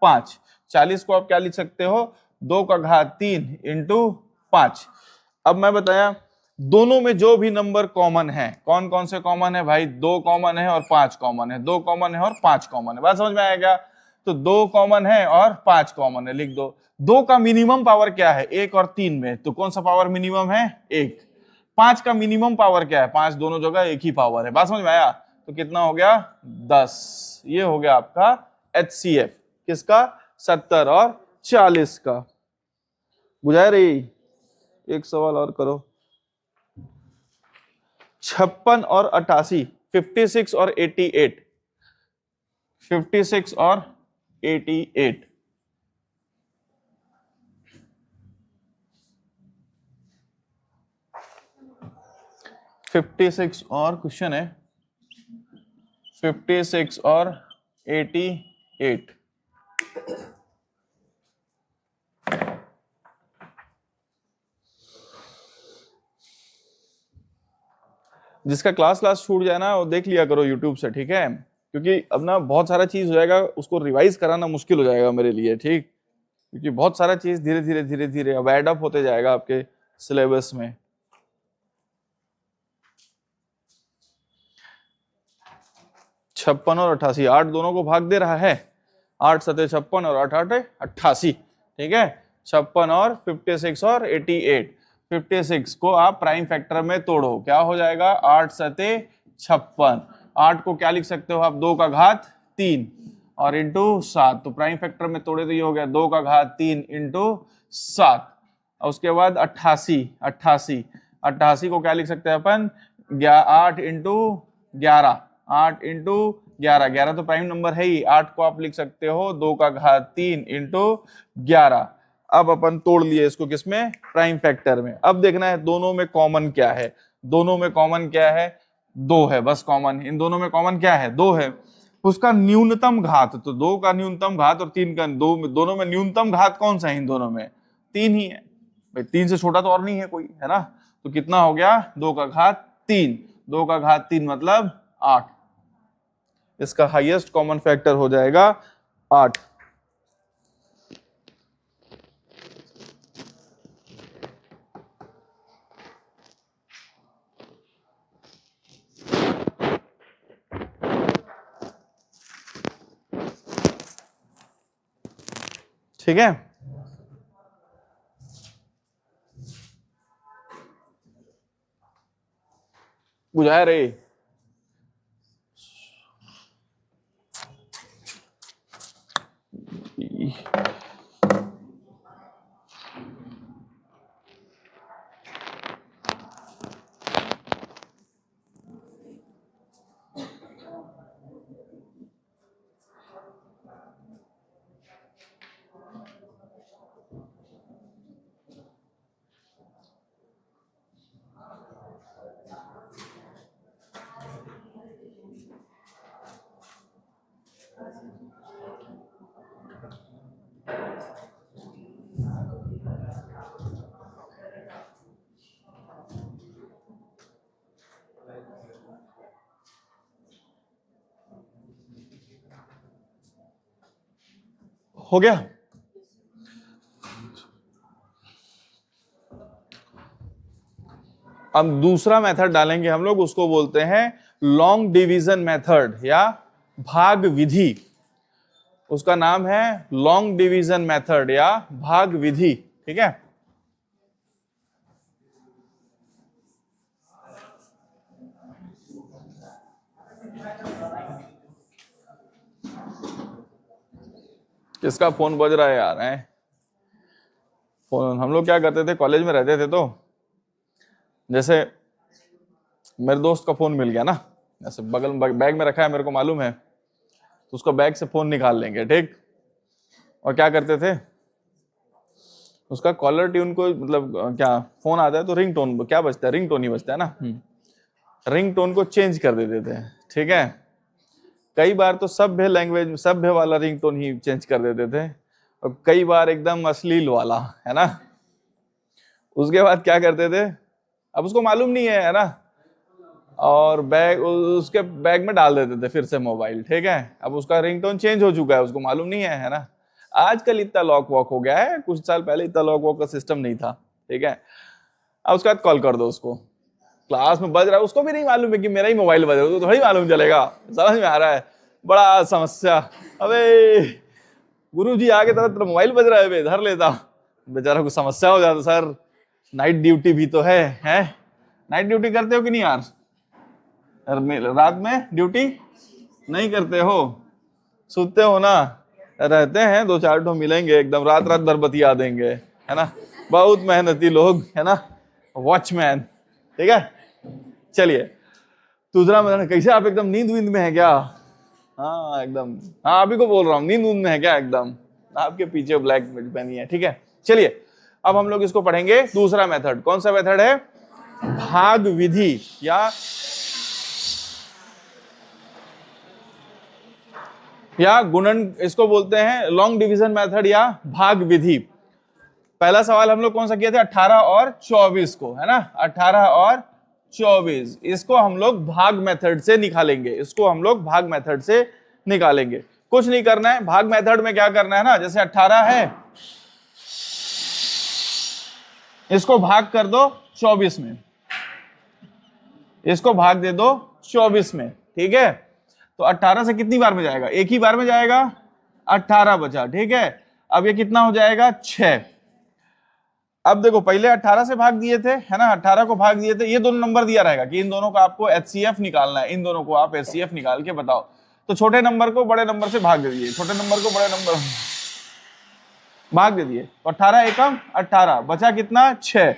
Speaker 1: 5। 40 को आप क्या लिख सकते हो, 2 का घात 3 इंटू 5। अब मैं बताया, दोनों में जो भी नंबर कॉमन है, कौन कौन से कॉमन है भाई, 2 कॉमन है और 5 कॉमन है, 2 कॉमन है और 5 कॉमन है। बात समझ में आएगा? तो 2 कॉमन है और 5 कॉमन है, लिख दो। 2 का मिनिमम पावर क्या है, 1 और 3 में, तो कौन सा पावर मिनिमम है, 1। 5 का मिनिमम पावर क्या है, 5 दोनों जगह एक ही पावर है। बात समझ में आया? तो कितना हो गया, 10। ये हो गया आपका HCF, किसका, 70 और 40 का। बुझा रही? एक सवाल और करो। 56 और 88, 56 और 88, 56 और 88। 56 और क्वेश्चन है 56 और 88। जिसका क्लास छूट जाए ना वो देख लिया करो यूट्यूब से, ठीक है? क्योंकि अब ना बहुत सारा चीज हो जाएगा, उसको रिवाइज कराना मुश्किल हो जाएगा मेरे लिए, ठीक? क्योंकि बहुत सारा चीज धीरे धीरे धीरे धीरे अब एड अप होते जाएगा आपके सिलेबस में। छप्पन और 88, 8 दोनों को भाग दे रहा है। 8 सते 56 और 8 8 88, ठीक है? 56 और 56 और 88। 56 को आप प्राइम फैक्टर में तोड़ो, क्या हो जाएगा? 8 सते 56। 8 को क्या लिख सकते हो आप? 2 का घात 3 और इंटू 7। तो प्राइम फैक्टर में तोड़े तो ये हो गया 2 का घात 3 इंटू 7। और उसके बाद 88। 88 को क्या लिख सकते हैं अपन? 8 इंटू 11। 8 इंटू 11, 11 तो प्राइम नंबर है ही। 8 को आप लिख सकते हो 2 का घात 3 इंटू 11। अब अपन तोड़ लिए इसको किसमें? प्राइम फैक्टर में। अब देखना है दोनों में कॉमन क्या है। दोनों में कॉमन क्या है? 2 है बस कॉमन। इन दोनों में कॉमन क्या है? 2 है। उसका न्यूनतम घात, तो 2 का न्यूनतम घात और 3 का, दोनों में न्यूनतम घात कौन सा है? इन दोनों में 3 ही है भाई, 3 से छोटा तो और नहीं है कोई, है ना? तो कितना हो गया? 2 का घात 3। 2 का घात 3 मतलब 8। इसका हाईएस्ट कॉमन फैक्टर हो जाएगा 8। ठीक है? बुझाया रे? हो गया? अब दूसरा मेथड डालेंगे हम लोग, उसको बोलते हैं लॉन्ग डिवीजन मेथड या भाग विधि। उसका नाम है लॉन्ग डिवीजन मेथड या भाग विधि, ठीक है? किसका फोन बज रहा है यार? है फोन। हम लोग क्या करते थे कॉलेज में रहते थे, तो जैसे मेरे दोस्त का फोन मिल गया ना, ऐसे बगल में बैग में रखा है, मेरे को मालूम है, तो उसका बैग से फोन निकाल लेंगे, ठीक? और क्या करते थे, उसका कॉलर ट्यून को, मतलब क्या फोन आता है तो रिंग टोन क्या बजता है? रिंग टोन ही बजता है ना। रिंग टोन को चेंज कर देते थे, ठीक है? कई बार तो सभ्य लैंग्वेज, सभ्य वाला रिंग टोन ही चेंज कर देते थे, और कई बार एकदम अश्लील वाला, है ना? उसके बाद क्या करते थे, अब उसको मालूम नहीं है ना, और बैग, उसके बैग में डाल देते थे फिर से मोबाइल, ठीक है? अब उसका रिंगटोन चेंज हो चुका है, उसको मालूम नहीं है ना? आजकल इतना लॉक वॉक हो गया है, कुछ साल पहले इतना लॉक वॉक का सिस्टम नहीं था, ठीक है? अब उसके बाद कॉल कर दो उसको, क्लास में बज रहा है, उसको भी नहीं मालूम है कि मेरा ही मोबाइल बज रहा है, तो थोड़ी मालूम चलेगा। समझ में आ रहा है? बड़ा समस्या। अबे गुरुजी आगे तरह मोबाइल बज रहा है, धर लेता, बेचारा को समस्या हो जाता। सर नाइट ड्यूटी भी तो है? नाइट ड्यूटी करते हो कि नहीं यार? रात में ड्यूटी नहीं करते हो? सोते हो ना? रहते हैं, 2-4 ठो मिलेंगे, एकदम रात रात भर बतिया देंगे, है ना? बहुत मेहनती लोग, है ना? वॉचमैन, ठीक है? चलिए दूसरा मतलब, कैसे आप एकदम नींद वींद में है क्या? हाँ एकदम, हाँ अभी को बोल रहा हूँ, नींद ऊंद में है क्या एकदम, आपके पीछे ब्लैक बेल्ट पहनी है, ठीक है। चलिए अब हम लोग इसको पढ़ेंगे दूसरा मेथड। कौन सा मेथड है? भाग विधि या गुणन, इसको बोलते हैं लॉन्ग डिवीजन मेथड या भाग विधि। पहला सवाल हम लोग कौन सा किए थे? 18 और 24 को, है ना, 18 और 24, इसको हम लोग भाग मेथड से निकालेंगे, इसको हम लोग भाग मेथड से निकालेंगे। कुछ नहीं करना है, भाग मेथड में क्या करना है ना, जैसे 18 है, इसको भाग कर दो 24 में, इसको भाग दे दो 24 में, ठीक है। तो 18 से कितनी बार में जाएगा? एक ही बार में जाएगा, 18 बचा, ठीक है। अब ये कितना हो जाएगा? 6। अब देखो पहले 18 से भाग दिए थे, है ना, 18 को भाग दिए थे, ये दोनों नंबर दिया रहेगा कि इन दोनों का आपको HCF निकालना है, इन दोनों को आप HCF निकाल के बताओ। तो छोटे नंबर को बड़े नंबर से भाग दे दिए, छोटे नंबर को बड़े नंबर भाग दे दिए, तो 18 एकम 18, बचा कितना? 6।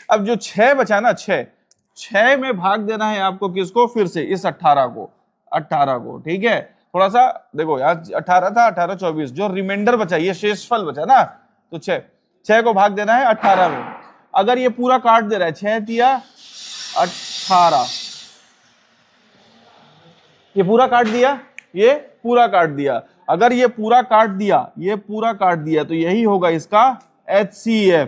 Speaker 1: अब जो 6 बचा ना, 6 में भाग देना है आपको किसको? फिर से इस 18 को, ठीक है। थोड़ा सा देखो यार, 18 था, 18 24, जो रिमाइंडर बचा, ये शेषफल बचा ना, तो 6 को भाग देना है 18 में। अगर ये पूरा काट दे रहा है, 6 दिया 18, ये पूरा काट दिया, ये पूरा काट दिया, अगर ये पूरा काट दिया, ये पूरा काट दिया, तो यही होगा इसका HCF,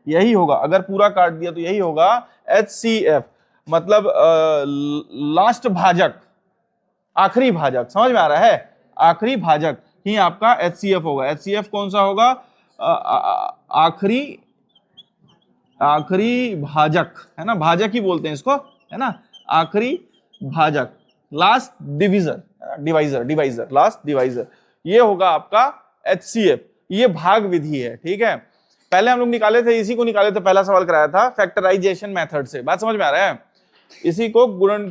Speaker 1: यही होगा। अगर पूरा काट दिया तो यही होगा HCF, मतलब लास्ट भाजक, आखिरी भाजक, समझ में आ रहा है? आखिरी भाजक ही आपका HCF होगा। HCF कौन सा होगा? आखिरी भाजक, है ना, भाजक ही बोलते हैं इसको, है ना, आखिरी भाजक, लास्ट डिवाइजर, लास्ट डिवाइजर, ये होगा आपका HCF। ये भाग विधि है, ठीक है। पहले हम लोग निकाले थे, इसी को निकाले थे, पहला सवाल कराया था फैक्टराइजेशन मेथड से, बात समझ में आ रहा है? इसी को गुणन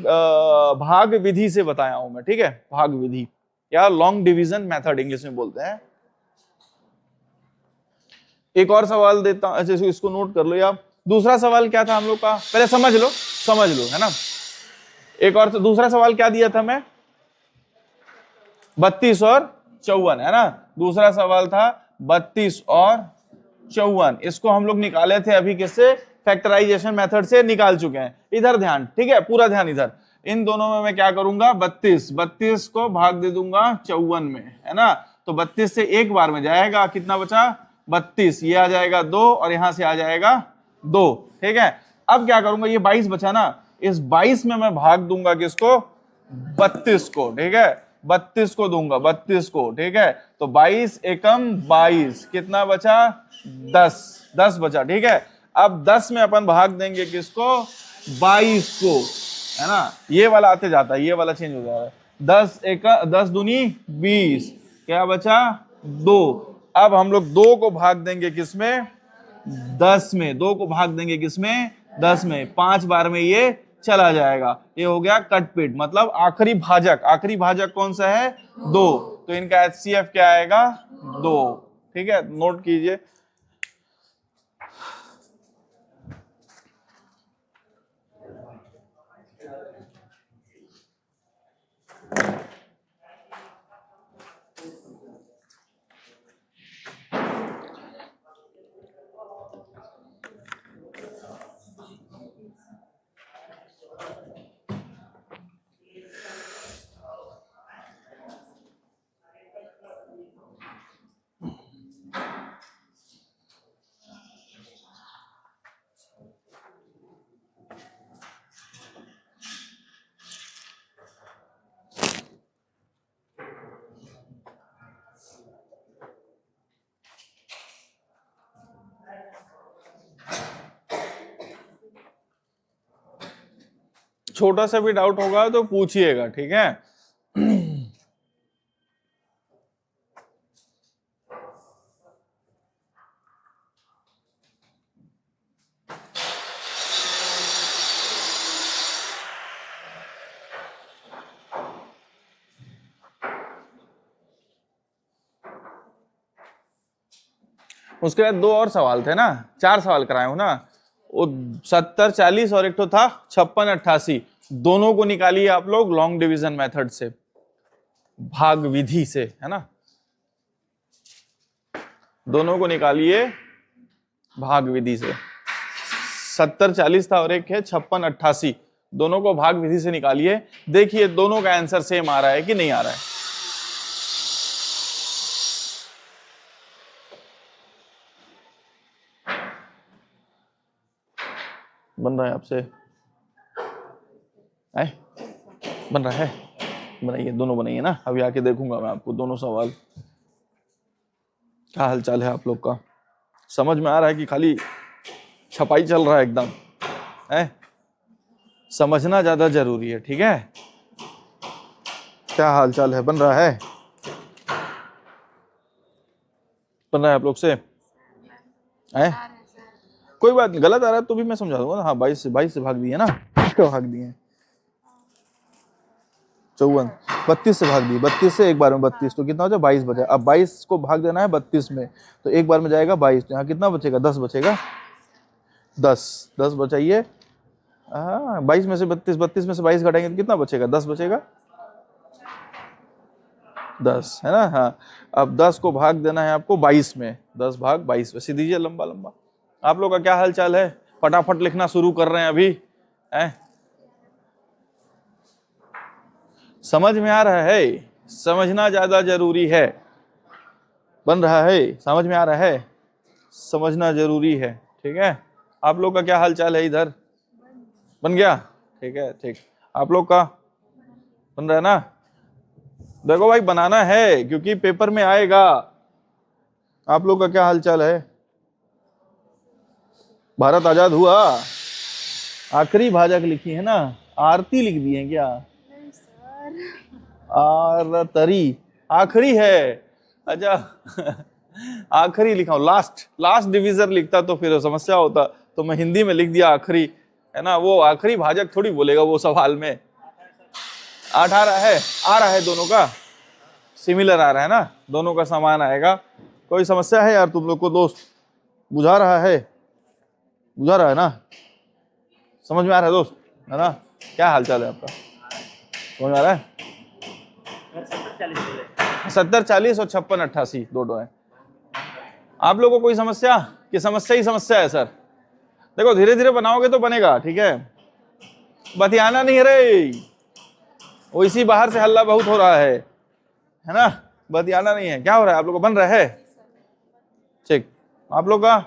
Speaker 1: भाग विधि से बताया हूं मैं, ठीक है, भाग विधि या लॉन्ग डिवीजन मेथड इंग्लिश में बोलते हैं। एक और सवाल देता हूं, अच्छा इसको नोट कर लो या दूसरा सवाल क्या था हम लोग का, पहले समझ लो, है ना। एक और दूसरा सवाल क्या दिया था मैं? 32 और 54, है ना, दूसरा सवाल था 32 और 54, इसको हम लोग निकाले थे अभी किससे? फैक्टराइजेशन मेथड से निकाल चुके हैं। इधर ध्यान, ठीक है, पूरा ध्यान इधर। इन दोनों में मैं क्या करूंगा? 32 को भाग दे दूंगा 54 में, है ना, तो 32 से एक बार में जाएगा, कितना बचा? 32, ये आ जाएगा 2 और यहां से आ जाएगा 2, ठीक है। अब क्या करूंगा? ये 22 बचा ना, इस 22 में मैं भाग दूंगा किसको? 32 को, ठीक है, 32 को दूंगा, 32 को, ठीक है। तो 22 एकम 22, कितना बचा? 10 बचा, ठीक है। अब 10 में अपन भाग देंगे किसको? 22 को, है ना, ये वाला आते जाता है, ये वाला चेंज हो जा रहा है। 10 दूनी 20, क्या बचा? 2। अब हम लोग 2 को भाग देंगे किसमें? 10 में। 2 को भाग देंगे किसमें? 10 में। 5 बार में ये चला जाएगा, ये हो गया कटपिट, मतलब आखिरी भाजक। आखिरी भाजक कौन सा है? 2, तो इनका HCF क्या आएगा? 2, ठीक है, नोट कीजिए। छोटा सा भी डाउट होगा तो पूछिएगा, ठीक है। उसके बाद 2 और सवाल थे ना, 4 सवाल कराए हूं ना, वो 70 40 और एक तो था 56 88, दोनों को निकालिए आप लोग लॉन्ग डिवीजन मेथड से, भाग विधि से, है ना। दोनों को निकालिए भाग विधि से। 70 40 था और एक है 56 88, दोनों को भाग विधि से निकालिए। देखिए दोनों का आंसर सेम आ रहा है कि नहीं आ रहा है। बन रहा है आपसे? बन रहा है? बनाइए, दोनों बनाइए ना। अभी आके देखूंगा मैं आपको दोनों सवाल। क्या हालचाल है आप लोग का? समझ में आ रहा है कि खाली छपाई चल रहा है एकदम? है, समझना ज्यादा जरूरी है, ठीक है। क्या हालचाल है? बन रहा है? बन रहा है आप लोग से? है? कोई बात नहीं, गलत आ रहा है तो भी मैं समझा दूंगा ना। हाँ, 22 से भाग दिए ना, क्यों भाग दिए? 54 32 से भाग दिए, 32 से एक बार में 32 तो कितना हो जाए? 22 बचा। अब 22 को भाग देना है 32 में, तो एक बार में जाएगा 22, तो यहाँ कितना बचेगा? 10 बचेगा। 10 बचाइए। हाँ, 22 में से 32 में से 22 घटाएंगे तो कितना बचेगा? 10 बचेगा। 10 है ना। हाँ, अब 10 को भाग देना है आपको 22 में, 10 भाग 22। वैसे दीजिए लंबा लंबा। आप लोग का क्या हाल चाल है? फटाफट लिखना शुरू कर रहे हैं अभी, है? समझ में आ रहा है? समझना ज्यादा जरूरी है। बन रहा है? समझ में आ रहा है? समझना जरूरी है, ठीक है। आप लोग का क्या हाल चाल है इधर? बन गया? ठीक है, ठीक। आप लोग का बन रहा है ना? देखो भाई, बनाना है क्योंकि पेपर में आएगा। आप लोग का क्या हाल चाल है? भारत आजाद हुआ? आखिरी भाजक लिखी है ना, आरती लिख दी है क्या? आरतरी आखिरी है। अच्छा आखिरी लिखा हूं, लास्ट डिवीजर लिखता तो फिर समस्या होता, तो मैं हिंदी में लिख दिया आखिरी, है ना। वो आखिरी भाजक थोड़ी बोलेगा वो सवाल में। 8 आ रहा है? आ रहा है, दोनों का सिमिलर आ रहा है ना, दोनों का समान आएगा। कोई समस्या है यार तुम लोग को? दोस्त बुझा रहा है? बुझा रहा है ना? समझ में आ रहा है दोस्त, है ना? क्या हाल चाल है आपका? समझ में आ रहा है? 70 40 और 56 88 दो है। आप लोगों को कोई समस्या कि समस्या ही समस्या है? सर देखो, धीरे धीरे बनाओगे तो बनेगा, ठीक है। बतियाना नहीं रे, वो इसी बाहर से हल्ला बहुत हो रहा है ना। बतियाना नहीं है। क्या हो रहा है आप लोग को? बन रहा है? ठीक। आप लोग का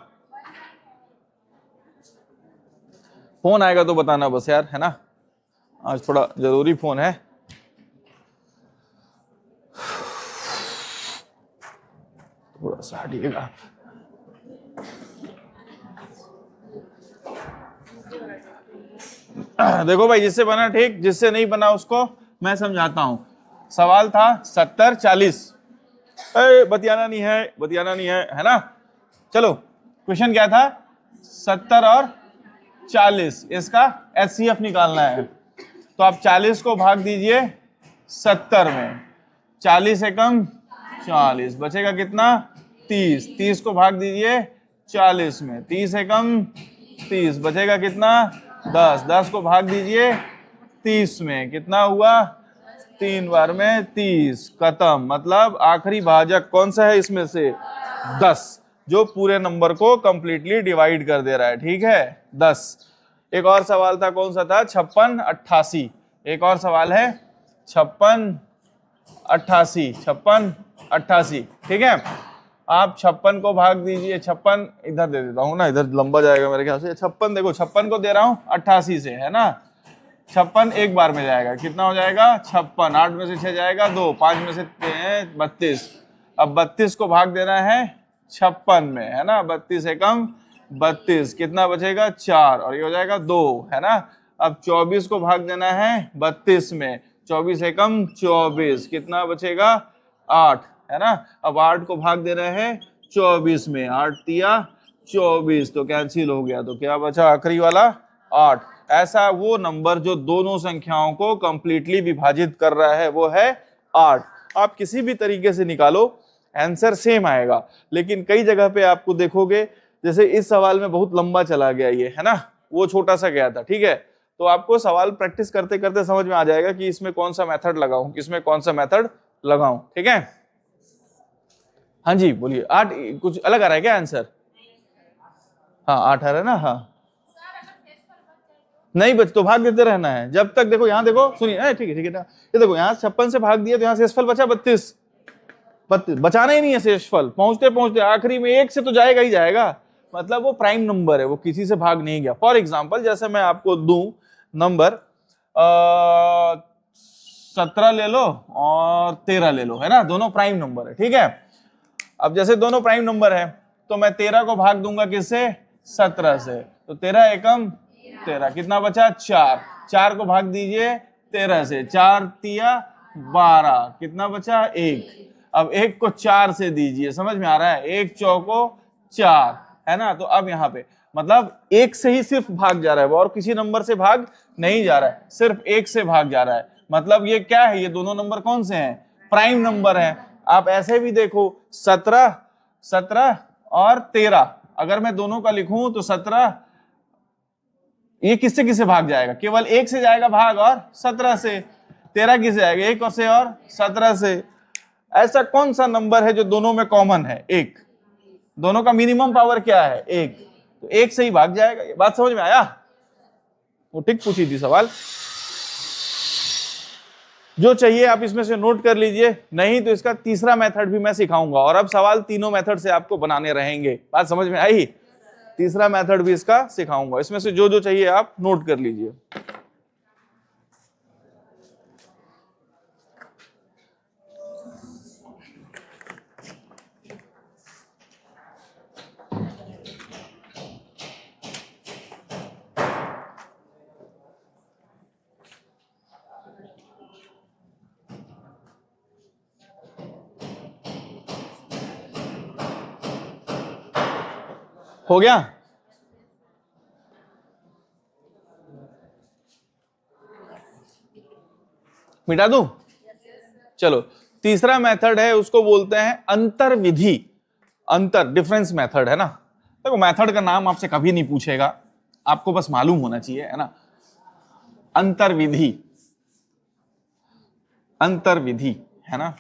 Speaker 1: फोन आएगा तो बताना बस यार, है ना। आज थोड़ा जरूरी फोन है। थोड़ा सा हटिएगा। देखो भाई, जिससे बना ठीक, जिससे नहीं बना उसको मैं समझाता हूं। सवाल था 70 40। बतियाना नहीं है, बतियाना नहीं है ना। चलो, क्वेश्चन क्या था? 70 और 40, इसका HCF निकालना है। तो आप 40 को भाग दीजिए 70 में, 40 एकम 40, बचेगा कितना? 30। 30 को भाग दीजिए 40 में, 30 एकम 30, बचेगा कितना? 10। 10 को भाग दीजिए 30 में, कितना हुआ? 3 बार में 30, खत्म। मतलब आखिरी भाजक कौन सा है इसमें से? 10, जो पूरे नंबर को कंप्लीटली डिवाइड कर दे रहा है, ठीक है। 10। एक और सवाल था, कौन सा था? 56 88। एक और सवाल है 56 88, 56 88, ठीक है। आप 56 को भाग दीजिए, 56 इधर दे देता हूं ना, इधर लंबा जाएगा मेरे ख्याल से। 56 देखो, 56 को दे रहा हूं 88 से, है ना। 56 एक बार में जाएगा, कितना हो जाएगा? 56। 8 में से 6 जाएगा 2, 5 में से 32। अब 32 को भाग देना है 56 में, है ना। 32 एकम 32, कितना बचेगा? 4, और ये हो जाएगा 2, है ना। अब 24 को भाग देना है 32 में, 24 एकम 24, कितना बचेगा? 8, है ना। अब 8 को भाग दे रहे हैं 24 में, 8 तिया 24, तो कैंसिल हो गया, तो क्या बचा? आखिरी वाला 8। ऐसा वो नंबर जो दोनों संख्याओं को कंप्लीटली विभाजित कर रहा है वो है 8। आप किसी भी तरीके से निकालो, आंसर सेम आएगा। लेकिन कई जगह पे आपको देखोगे जैसे इस सवाल में बहुत लंबा चला गया ये, है ना, वो छोटा सा गया था, ठीक है। तो आपको सवाल प्रैक्टिस करते करते समझ में आ जाएगा कि इसमें कौन सा मेथड लगाऊं, इसमें कौन सा मेथड लगाऊं, ठीक है। हाँ जी बोलिए, 8 कुछ अलग आ रहा है क्या आंसर? हाँ 8 आ रहा है ना, हाँ नहीं बच तो भाग देते रहना है जब तक, देखो यहाँ देखो सुनिए, ठीक है ठीक है, ये देखो यहाँ 56 से भाग दिया तो यहाँ शेषफल बचा 32, बचाना ही नहीं है शेषफल, पहुंचते पहुंचते आखिरी में 1 से तो जाएगा ही जाएगा, मतलब वो प्राइम नंबर है, वो किसी से भाग नहीं गया। फॉर एग्जाम्पल जैसे मैं आपको दूं नंबर 17 ले लो और 13 ले लो, है ना, दोनों प्राइम नंबर है, ठीक है। अब जैसे दोनों प्राइम नंबर है तो मैं 13 को भाग दूंगा किससे? 17 से, तो 13 एकम 13, कितना बचा? 4, 4 को भाग दीजिए 13 से, 4 तिया 12, कितना बचा? 1। अब 1 को 4 से दीजिए, समझ में आ रहा है, 1 चौको 4, है ना। तो अब यहाँ पे मतलब 1 से ही सिर्फ भाग जा रहा है वो, और किसी नंबर से भाग नहीं जा रहा है, सिर्फ 1 से भाग जा रहा है। मतलब ये क्या है, ये दोनों नंबर कौन से हैं? प्राइम नंबर है। आप ऐसे भी देखो 17 और 13, अगर मैं दोनों का लिखूं तो 17 ये किससे किससे भाग जाएगा? केवल 1 से जाएगा भाग, और 17 से। 13 किससे जाएगा? 1 और से और 17 से। ऐसा कौन सा नंबर है जो दोनों में कॉमन है? 1। दोनों का मिनिमम पावर क्या है? 1, तो 1 से ही भाग जाएगा। ये बात समझ में आया? वो ठीक पूछी थी सवाल, जो चाहिए आप इसमें से नोट कर लीजिए, नहीं तो इसका तीसरा मेथड भी मैं सिखाऊंगा, और अब सवाल तीनों मेथड से आपको बनाने रहेंगे। बात समझ में आई? तीसरा मेथड भी इसका सिखाऊंगा, इसमें से जो जो चाहिए आप नोट कर लीजिए। हो गया? मिटा दूं? चलो, तीसरा मेथड है, उसको बोलते हैं अंतर विधि। अंतर, डिफरेंस मेथड, है ना। देखो मेथड का नाम आपसे कभी नहीं पूछेगा, आपको बस मालूम होना चाहिए, है ना। अंतर विधि, अंतर विधि, है ना।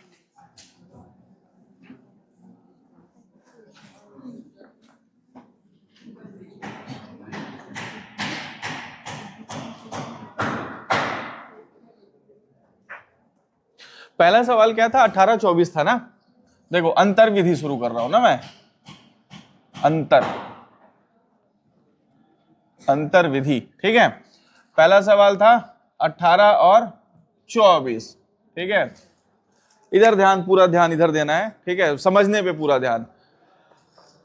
Speaker 1: पहला सवाल क्या था? 18-24 था ना। देखो अंतर विधि शुरू कर रहा हूं ना मैं, अंतर विधि, ठीक है। पहला सवाल था 18 और 24, ठीक है। इधर ध्यान, पूरा ध्यान इधर देना है, ठीक है, समझने पे पूरा ध्यान।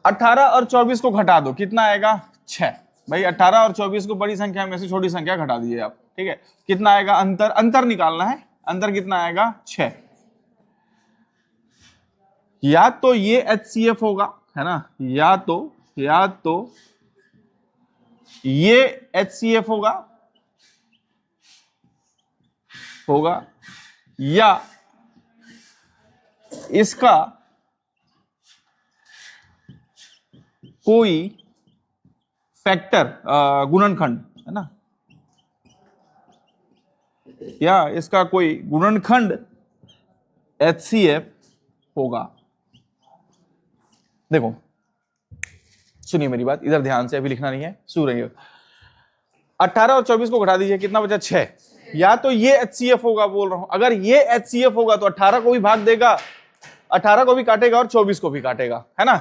Speaker 1: 18 और 24 को घटा दो, कितना आएगा? 6। भाई 18 और 24 को बड़ी संख्या में से छोटी संख्या घटा दीजिए आप, ठीक है। कितना आएगा? अंतर, अंतर निकालना है, अंतर कितना आएगा? 6। या तो ये HCF होगा, है ना, या तो ये HCF होगा, या इसका कोई फैक्टर, गुणनखंड, है ना, या इसका कोई गुणनखंड HCF होगा। देखो सुनिए मेरी बात, इधर ध्यान से, अभी लिखना नहीं है, सुन रही हो। 18 और 24 को घटा दीजिए, कितना बचा? 6। या तो ये HCF होगा, बोल रहा हूं, अगर ये HCF होगा तो 18 को भी भाग देगा, 18 को भी काटेगा और 24 को भी काटेगा, है ना।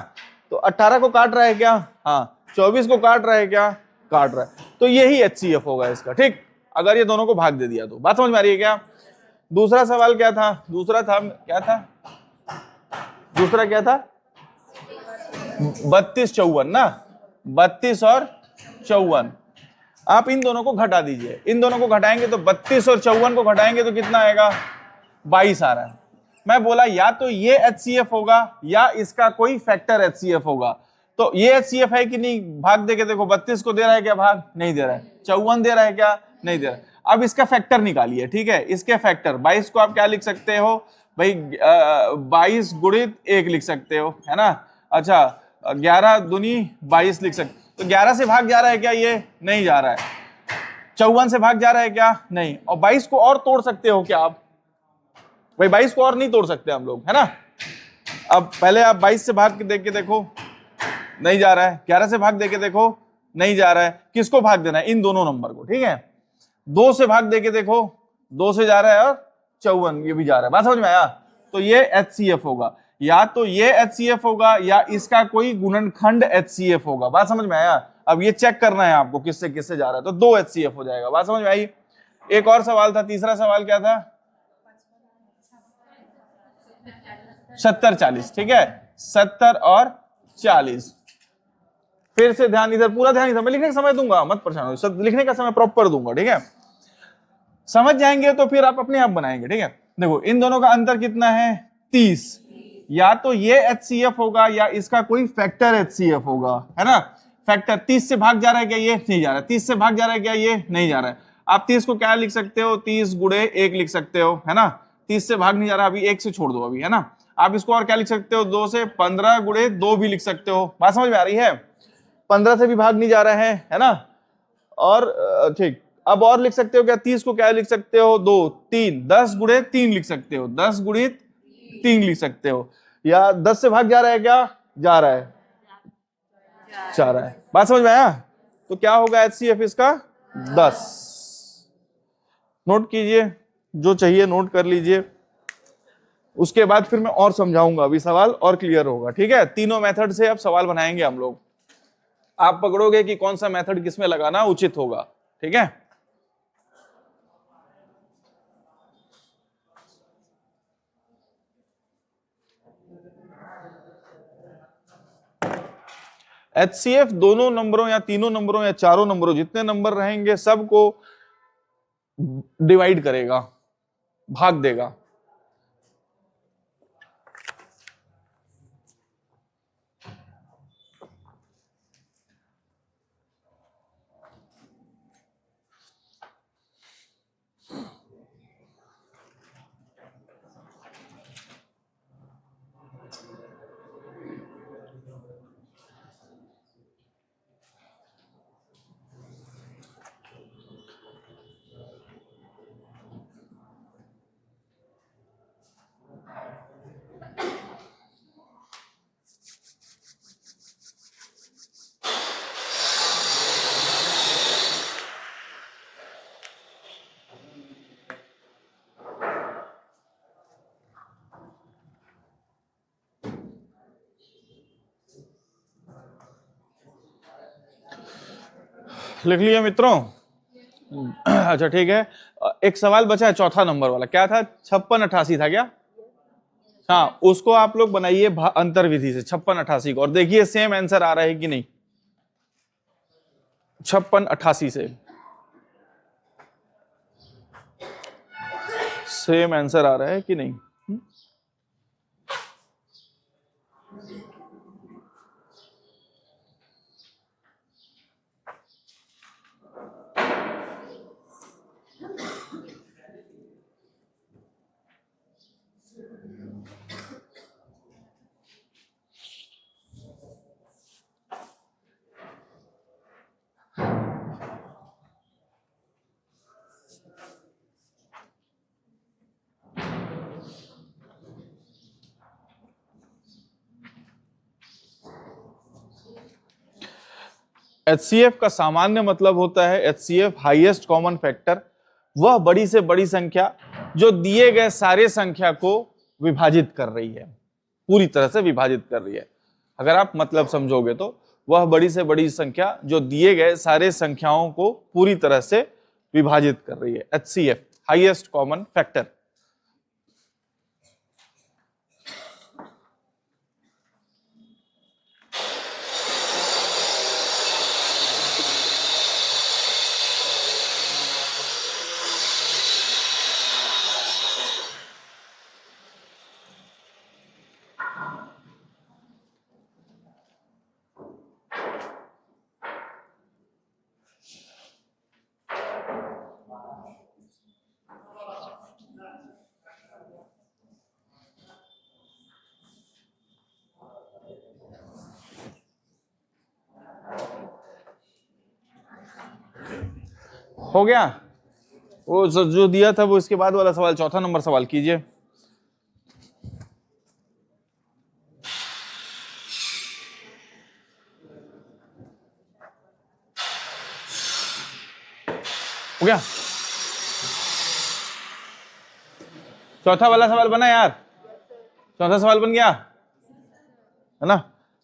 Speaker 1: तो 18 को काट रहा है क्या? हाँ। 24 को काट रहा है क्या? काट रहा है। तो यही HCF होगा इसका, ठीक, अगर ये दोनों को भाग दे दिया तो। बात समझ में आ रही है क्या? दूसरा सवाल क्या था? दूसरा था 32-54 ना, 32 और 54। आप इन दोनों को घटा दीजिए, इन दोनों को घटाएंगे तो 32 और 54 को घटाएंगे तो कितना आएगा? 22 आ रहा है। मैं बोला या तो ये HCF होगा या इसका कोई फैक्टर HCF होगा। तो ये HCF है कि नहीं? भाग दे के देखो, 32 को दे रहा है क्या भाग? नहीं दे रहा है। 54 दे रहा है क्या? नहीं दे रहा है। अब इसका फैक्टर निकालिए, ठीक है, इसके फैक्टर 22 को आप क्या लिख सकते हो भाई? 22 गुणित 1 लिख सकते हो, है ना। अच्छा 11 दूनी 22 लिख सकते, तो 11 से भाग जा रहा है क्या? ये नहीं जा रहा है। 54 से भाग जा रहा है क्या? नहीं। और 22 को और तोड़ सकते हो क्या आप? भाई 22 को और नहीं तोड़ सकते हम लोग, है ना। अब पहले आप 22 से भाग के देख के देखो, नहीं जा रहा है। 11 से भाग दे के देखो, नहीं जा रहा है। किसको भाग देना है? इन दोनों नंबर को, ठीक है। 2 से भाग दे के देखो, 2 से जा रहा है, और 54 ये भी जा रहा है। बात समझ में आया? तो ये HCF होगा, या तो ये HCF होगा या इसका कोई गुणनखंड HCF होगा। बात समझ में आया? अब ये चेक करना है आपको किससे किससे जा रहा है, तो 2 HCF हो जाएगा। बात समझ में आई? एक और सवाल था, तीसरा सवाल क्या था? 70 40, ठीक है। 70 और 40। फिर से ध्यान इधर, पूरा ध्यान इधर। मैं लिखने का समय दूंगा, मत परेशान हो, सब लिखने का समय प्रॉपर दूंगा, ठीक है। समझ जाएंगे तो फिर आप अपने आप बनाएंगे, ठीक है। देखो इन दोनों का अंतर कितना है? 30। या तो ये HCF होगा या इसका कोई फैक्टर HCF होगा, है ना। फैक्टर 30 से भाग जा रहा है क्या? ये नहीं जा रहा है। 30 से भाग जा रहा है क्या? ये नहीं जा रहा है। आप 30 को क्या लिख सकते हो? 30 गुणे 1 लिख सकते हो, है ना। 30 से भाग नहीं जा रहा, अभी 1 से छोड़ दो अभी, है ना। आप इसको और क्या लिख सकते हो? 2 से 15 गुणे 2 भी लिख सकते हो। बात समझ में आ रही है? 15 से भी भाग नहीं जा रहा है ना। और ठीक, अब और लिख सकते हो क्या? 30 को क्या लिख सकते हो? 2 3 10 गुणे 3 लिख सकते हो, 10 गुणे 3 लिख सकते हो। या 10 से भाग जा रहा है क्या? जा रहा है, जा रहा है। बात समझ में आया? तो क्या होगा HCF इसका? 10। नोट कीजिए, जो चाहिए नोट कर लीजिए। उसके बाद फिर मैं और समझाऊंगा, अभी सवाल और क्लियर होगा, ठीक है। तीनों मेथड से अब सवाल बनाएंगे हम लोग। आप पकड़ोगे कि कौन सा मेथड किसमें लगाना उचित होगा, ठीक है। HCF दोनों नंबरों या तीनों नंबरों या चारों नंबरों, जितने नंबर रहेंगे सबको डिवाइड करेगा, भाग देगा। लिख लिया मित्रों? अच्छा ठीक है। एक सवाल बचा है, चौथा नंबर वाला क्या था? 56 88 था क्या? हाँ, उसको आप लोग बनाइए अंतर विधि से 56 88 को, और देखिए सेम आंसर आ रहा है कि नहीं 56 88 से। सेम आंसर आ रहा है कि नहीं? HCF का सामान्य मतलब होता है HCF हाईएस्ट कॉमन फैक्टर, वह बड़ी से बड़ी संख्या जो दिए गए सारे संख्या को विभाजित कर रही है, पूरी तरह से विभाजित कर रही है। अगर आप मतलब समझोगे तो वह बड़ी से बड़ी संख्या जो दिए गए सारे संख्याओं को पूरी तरह से विभाजित कर रही है, HCF हाईएस्ट कॉमन फैक्टर। हो गया? वो जो दिया था वो इसके बाद वाला सवाल, चौथा नंबर सवाल कीजिए। हो गया? चौथा वाला सवाल बना यार? चौथा सवाल बन गया है ना?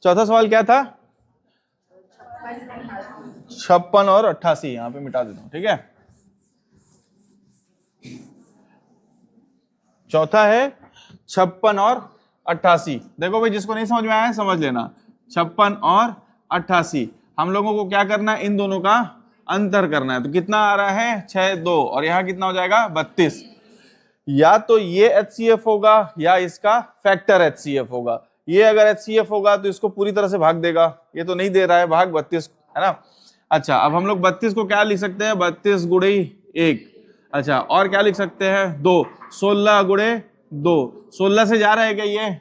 Speaker 1: चौथा सवाल क्या था? 56 और 88, यहां पे मिटा देता हूं, ठीक है। चौथा है 56 और 88। देखो भाई, जिसको नहीं समझ में आया समझ लेना। 56 और 88 हम लोगों को क्या करना है? इन दोनों का अंतर करना है। तो कितना आ रहा है? 6 2, और यहां कितना हो जाएगा? 32। या तो ये HCF होगा या इसका फैक्टर HCF होगा। ये अगर HCF होगा तो इसको पूरी तरह से भाग देगा, ये तो नहीं दे रहा है भाग 32, है ना। अच्छा, अब हम लोग 32 को क्या लिख सकते हैं? 32 गुणे 1। अच्छा, और क्या लिख सकते हैं? 2। 16 गुणे 2। 16 से जा रहा है क्या? ये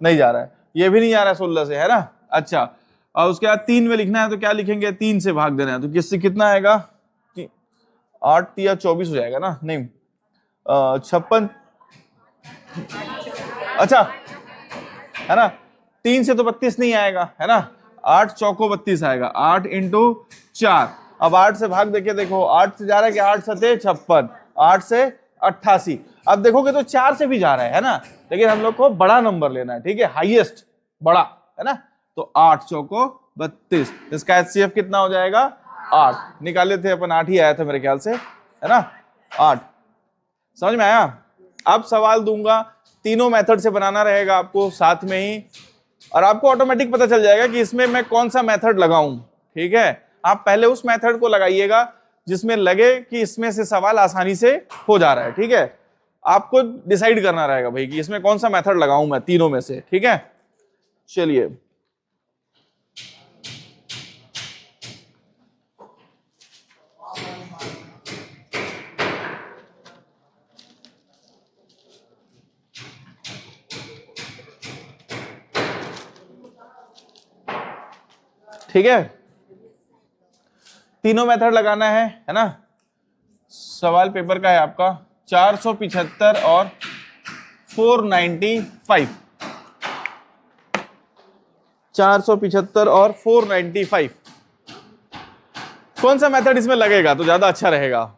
Speaker 1: नहीं जा रहा है, ये भी नहीं जा रहा है 16 से, है ना। अच्छा, और उसके बाद 3 में लिखना है तो क्या लिखेंगे? 3 से भाग देना है। तो किससे कितना आएगा? 8 या 24 हो जाएगा ना? नहीं, 56। अच्छा, है ना। 3 से तो 32 नहीं आएगा, है ना। 8 चौको 32 आएगा। 8 इंटू 4। अब 8 से भाग देके देखो, 8 से जा रहा है कि 8 सते 56, 8 से 88। अब देखोगे तो 4 से भी जा रहा है ना, लेकिन हम लोग को बड़ा नंबर लेना है, ठीक है, हाईएस्ट बड़ा, है ना। तो 8 चौको 32, इसका HCF कितना हो जाएगा? 8 निकाले थे अपन, 8 ही आया था मेरे ख्याल से, है ना। 8 समझ में आया? अब सवाल दूंगा, तीनों मेथड से बनाना रहेगा आपको साथ में ही, और आपको ऑटोमेटिक पता चल जाएगा कि इसमें मैं कौन सा मेथड लगाऊं, ठीक है। आप पहले उस मेथड को लगाइएगा जिसमें लगे कि इसमें से सवाल आसानी से हो जा रहा है, ठीक है। आपको डिसाइड करना रहेगा भाई कि इसमें कौन सा मेथड लगाऊं मैं तीनों में से, ठीक है। चलिए, ठीक है, तीनों मेथड लगाना है ना। सवाल पेपर का है आपका 475 और 495। 475 और 495, कौन सा मेथड इसमें लगेगा तो ज्यादा अच्छा रहेगा?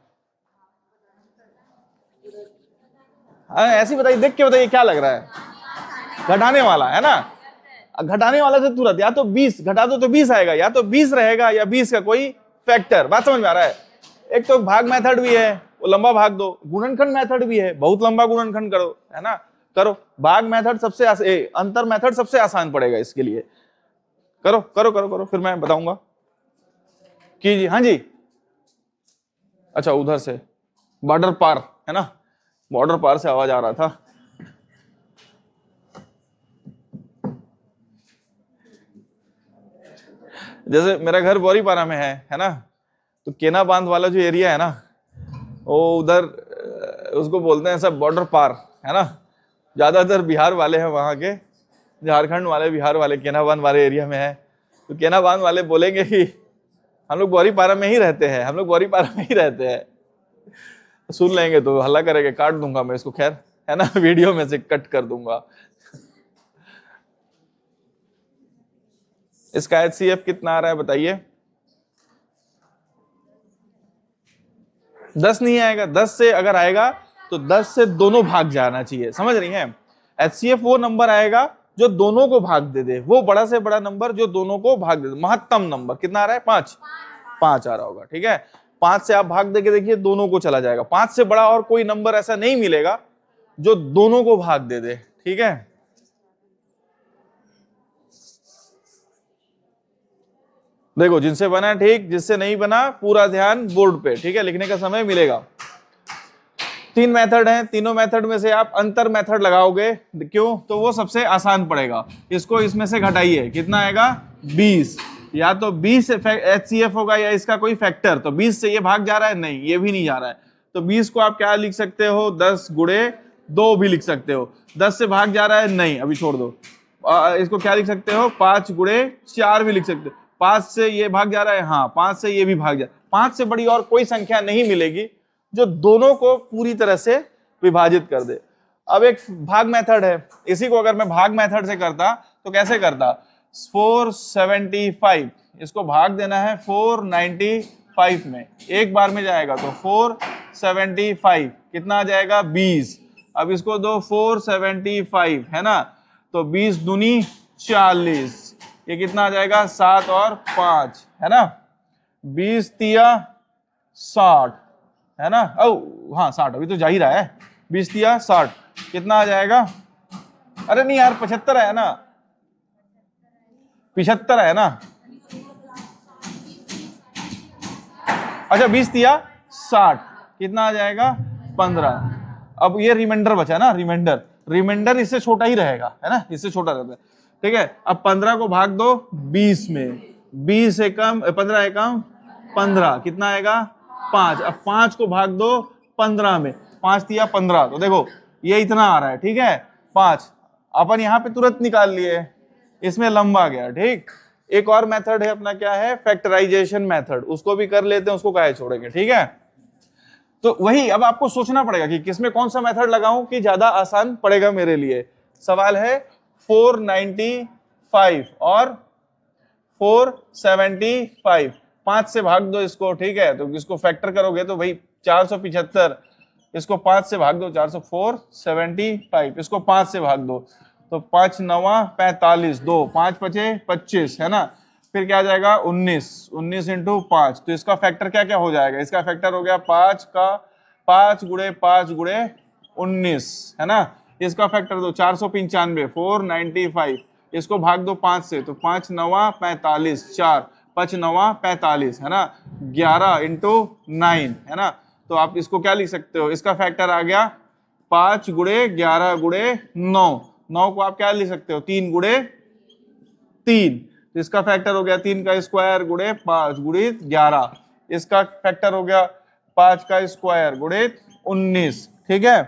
Speaker 1: ऐसे बताइए, देख के बताइए क्या लग रहा है? घटाने वाला, है ना। घटाने वाला से तुरंत या तो 20 घटा दो तो 20 आएगा, या तो 20 रहेगा या 20 का कोई फैक्टर। बात समझ में आ रहा है? एक तो भाग मेथड भी है, वो लंबा भाग दो। गुणनखंड मेथड भी है, बहुत लंबा गुणनखंड करो, है ना। करो, भाग मेथड सबसे अंतर मेथड सबसे आसान पड़ेगा इसके लिए। करो करो करो करो, फिर मैं बताऊंगा। कीजिए। हाँ जी, अच्छा, उधर से बॉर्डर पार, है ना, बॉर्डर पार से आवाज आ रहा था। जैसे मेरा घर बोरीपारा में है ना, तो केना बांध वाला जो एरिया है ना, वो उधर उसको बोलते हैं सब बॉर्डर पार, है ना। ज्यादातर बिहार वाले हैं वहां के, झारखंड वाले, बिहार वाले केना बांध वाले एरिया में है। तो केना बांध वाले बोलेंगे कि हम लोग बोरीपारा में ही रहते हैं, हम लोग बोरीपारा में ही रहते हैं। सुन लेंगे तो हल्ला करेंगे, काट दूंगा मैं इसको, खैर, है ना, वीडियो में से कट कर दूंगा। इसका HCF कितना आ रहा है बताइए? 10 नहीं आएगा। 10 से अगर आएगा तो 10 से दोनों भाग जाना चाहिए, समझ रही हैं? HCF वो नंबर आएगा जो दोनों को भाग दे दे, वो बड़ा से बड़ा नंबर जो दोनों को भाग दे दे। महत्तम नंबर कितना आ रहा है? 5 5 आ रहा होगा, ठीक है। 5 से आप भाग दे के देखिए, दोनों को चला जाएगा। 5 से बड़ा और कोई नंबर ऐसा नहीं मिलेगा जो दोनों को भाग दे दे, ठीक है। देखो, जिनसे बना ठीक, जिससे नहीं बना पूरा ध्यान बोर्ड पे, ठीक है, लिखने का समय मिलेगा। 3 मेथड हैं, तीनों मेथड में से आप अंतर मेथड लगाओगे, क्यों? तो वो सबसे आसान पड़ेगा। इसको इसमें से घटाइए, कितना आएगा? 20। या तो 20 HCF होगा या इसका कोई फैक्टर। तो 20 से ये भाग जा रहा है? नहीं, ये भी नहीं जा रहा है। तो 20 को आप क्या लिख सकते हो? 10 गुणे 2 भी लिख सकते हो। 10 से भाग जा रहा है? नहीं, अभी छोड़ दो। इसको क्या लिख सकते हो? 5 गुणे 4 भी लिख सकते हो। 5 से ये भाग जा रहा है? हाँ, 5 से ये भी भाग जा, 5 से बड़ी और कोई संख्या नहीं मिलेगी जो दोनों को पूरी तरह से विभाजित कर दे। अब एक भाग मेथड है, इसी को अगर मैं भाग मेथड से करता तो कैसे करता, 475 इसको भाग देना है 495 में, एक बार में जाएगा तो 475 कितना आ जाएगा 20। अब इसको दो 475 है ना, तो 20 दूनी 40, ये कितना आ जाएगा 7 और 5 है ना, 20 तिया 60 है ना, ओ हाँ 60 अभी तो जा ही रहा है, 20 तिया 60 कितना आ जाएगा, अरे नहीं यार 75 है ना, 75 है ना, अच्छा 20 तिया 60 कितना आ जाएगा 15। अब ये रिमाइंडर बचा ना, रिमाइंडर इससे छोटा ही रहेगा है ना, इससे छोटा रहता है, ठीक है। अब 15 को भाग दो 20 में, 20 एकम 15 एकम 15 कितना आएगा 5। अब 5 को भाग दो 15 में, 5 तिया 15, तो देखो ये इतना आ रहा है, ठीक है 5 अपन यहाँ पे तुरंत निकाल लिए, इसमें लंबा गया, ठीक। एक और मेथड है अपना, क्या है, फैक्टराइजेशन मेथड, उसको भी कर लेते हैं, उसको काहे छोड़ेंगे, ठीक है। तो वही अब आपको सोचना पड़ेगा कि किसमें कौन सा मेथड लगाऊं कि ज्यादा आसान पड़ेगा मेरे लिए। सवाल है 495 और 475, 5 से भाग दो इसको, ठीक है, तो इसको फैक्टर करोगे तो भाई 475, इसको 5 से भाग दो 475, इसको 5 से भाग दो तो 5 9 45, 2 5 5 25 है ना, फिर क्या आ जाएगा 19 इंटू 5, तो इसका फैक्टर क्या क्या हो जाएगा, इसका फैक्टर हो गया 5 का 5 गुणे 5 गुणे 19 है ना, इसका फैक्टर दो 495 495, इसको भाग दो 5 से तो 5 9 45, 4 5 9 45 है ना, 11 इंटू 9 है ना, तो आप इसको क्या लिख सकते हो, इसका फैक्टर आ गया 5 गुणे 11 गुणे 9, 9 को आप क्या लिख सकते हो 3 गुणे 3, तो इसका फैक्टर हो गया 3 का स्क्वायर गुणे 5 गुणे 11, इसका फैक्टर हो गया 5 का स्क्वायर गुणे 19, ठीक है।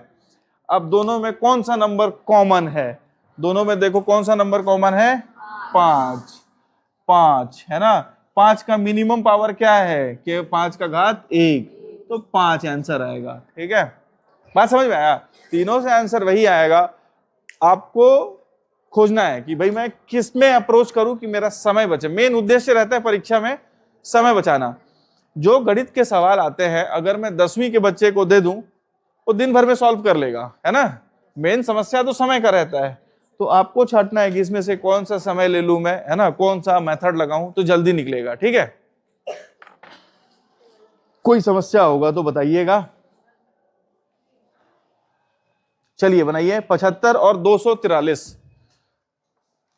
Speaker 1: अब दोनों में कौन सा नंबर कॉमन है, दोनों में देखो कौन सा नंबर कॉमन है, 5 5 है ना, 5 का मिनिमम पावर क्या है कि 5 का घात 1, तो 5 आंसर आएगा, ठीक है। बात समझ में आया, तीनों से आंसर वही आएगा, आपको खोजना है कि भाई मैं किस में अप्रोच करूं कि मेरा समय बचे, मेन उद्देश्य रहता है परीक्षा में समय बचाना। जो गणित के सवाल आते हैं अगर मैं 10वीं के बच्चे को दे दूं वो दिन भर में सॉल्व कर लेगा, है ना, मेन समस्या तो समय का रहता है, तो आपको छांटना है कि इसमें से कौन सा समय ले लूं मैं, है ना, कौन सा मेथड लगाऊं तो जल्दी निकलेगा, ठीक है। कोई समस्या होगा तो बताइएगा। चलिए बनाइए 75 और 243,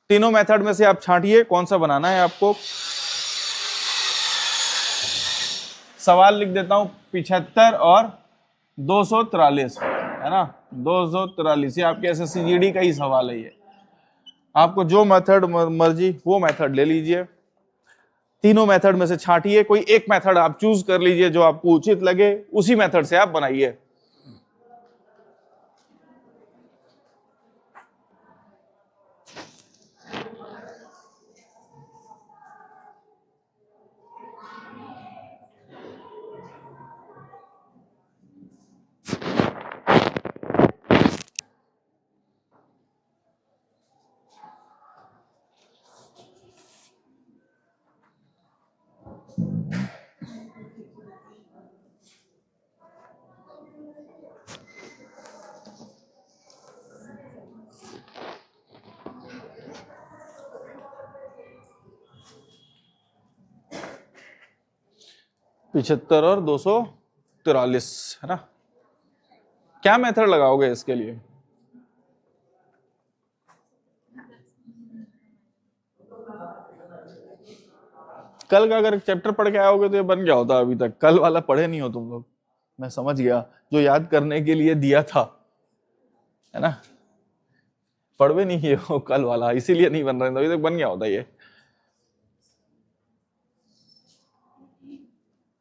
Speaker 1: तीनों मेथड में से आप छांटिए कौन सा बनाना है आपको। सवाल लिख देता हूं 75 और 243 है ना, 243 ये आपके एसएससी जीडी का ही सवाल है, ये आपको जो मेथड मर्जी वो मेथड ले लीजिए, तीनों मेथड में से छांटिए, कोई एक मेथड आप चूज कर लीजिए जो आपको उचित लगे, उसी मेथड से आप बनाइए। पिछहत्तर और 243 है ना, क्या मेथड लगाओगे इसके लिए, कल का अगर चैप्टर पढ़ के आओगे तो ये बन गया होता, अभी तक कल वाला पढ़े नहीं हो तुम लोग, मैं समझ गया, जो याद करने के लिए दिया था, है ना, पढ़ भी नहीं किए हो कल वाला, इसीलिए नहीं बन रहा है, अभी तक बन गया होता ये,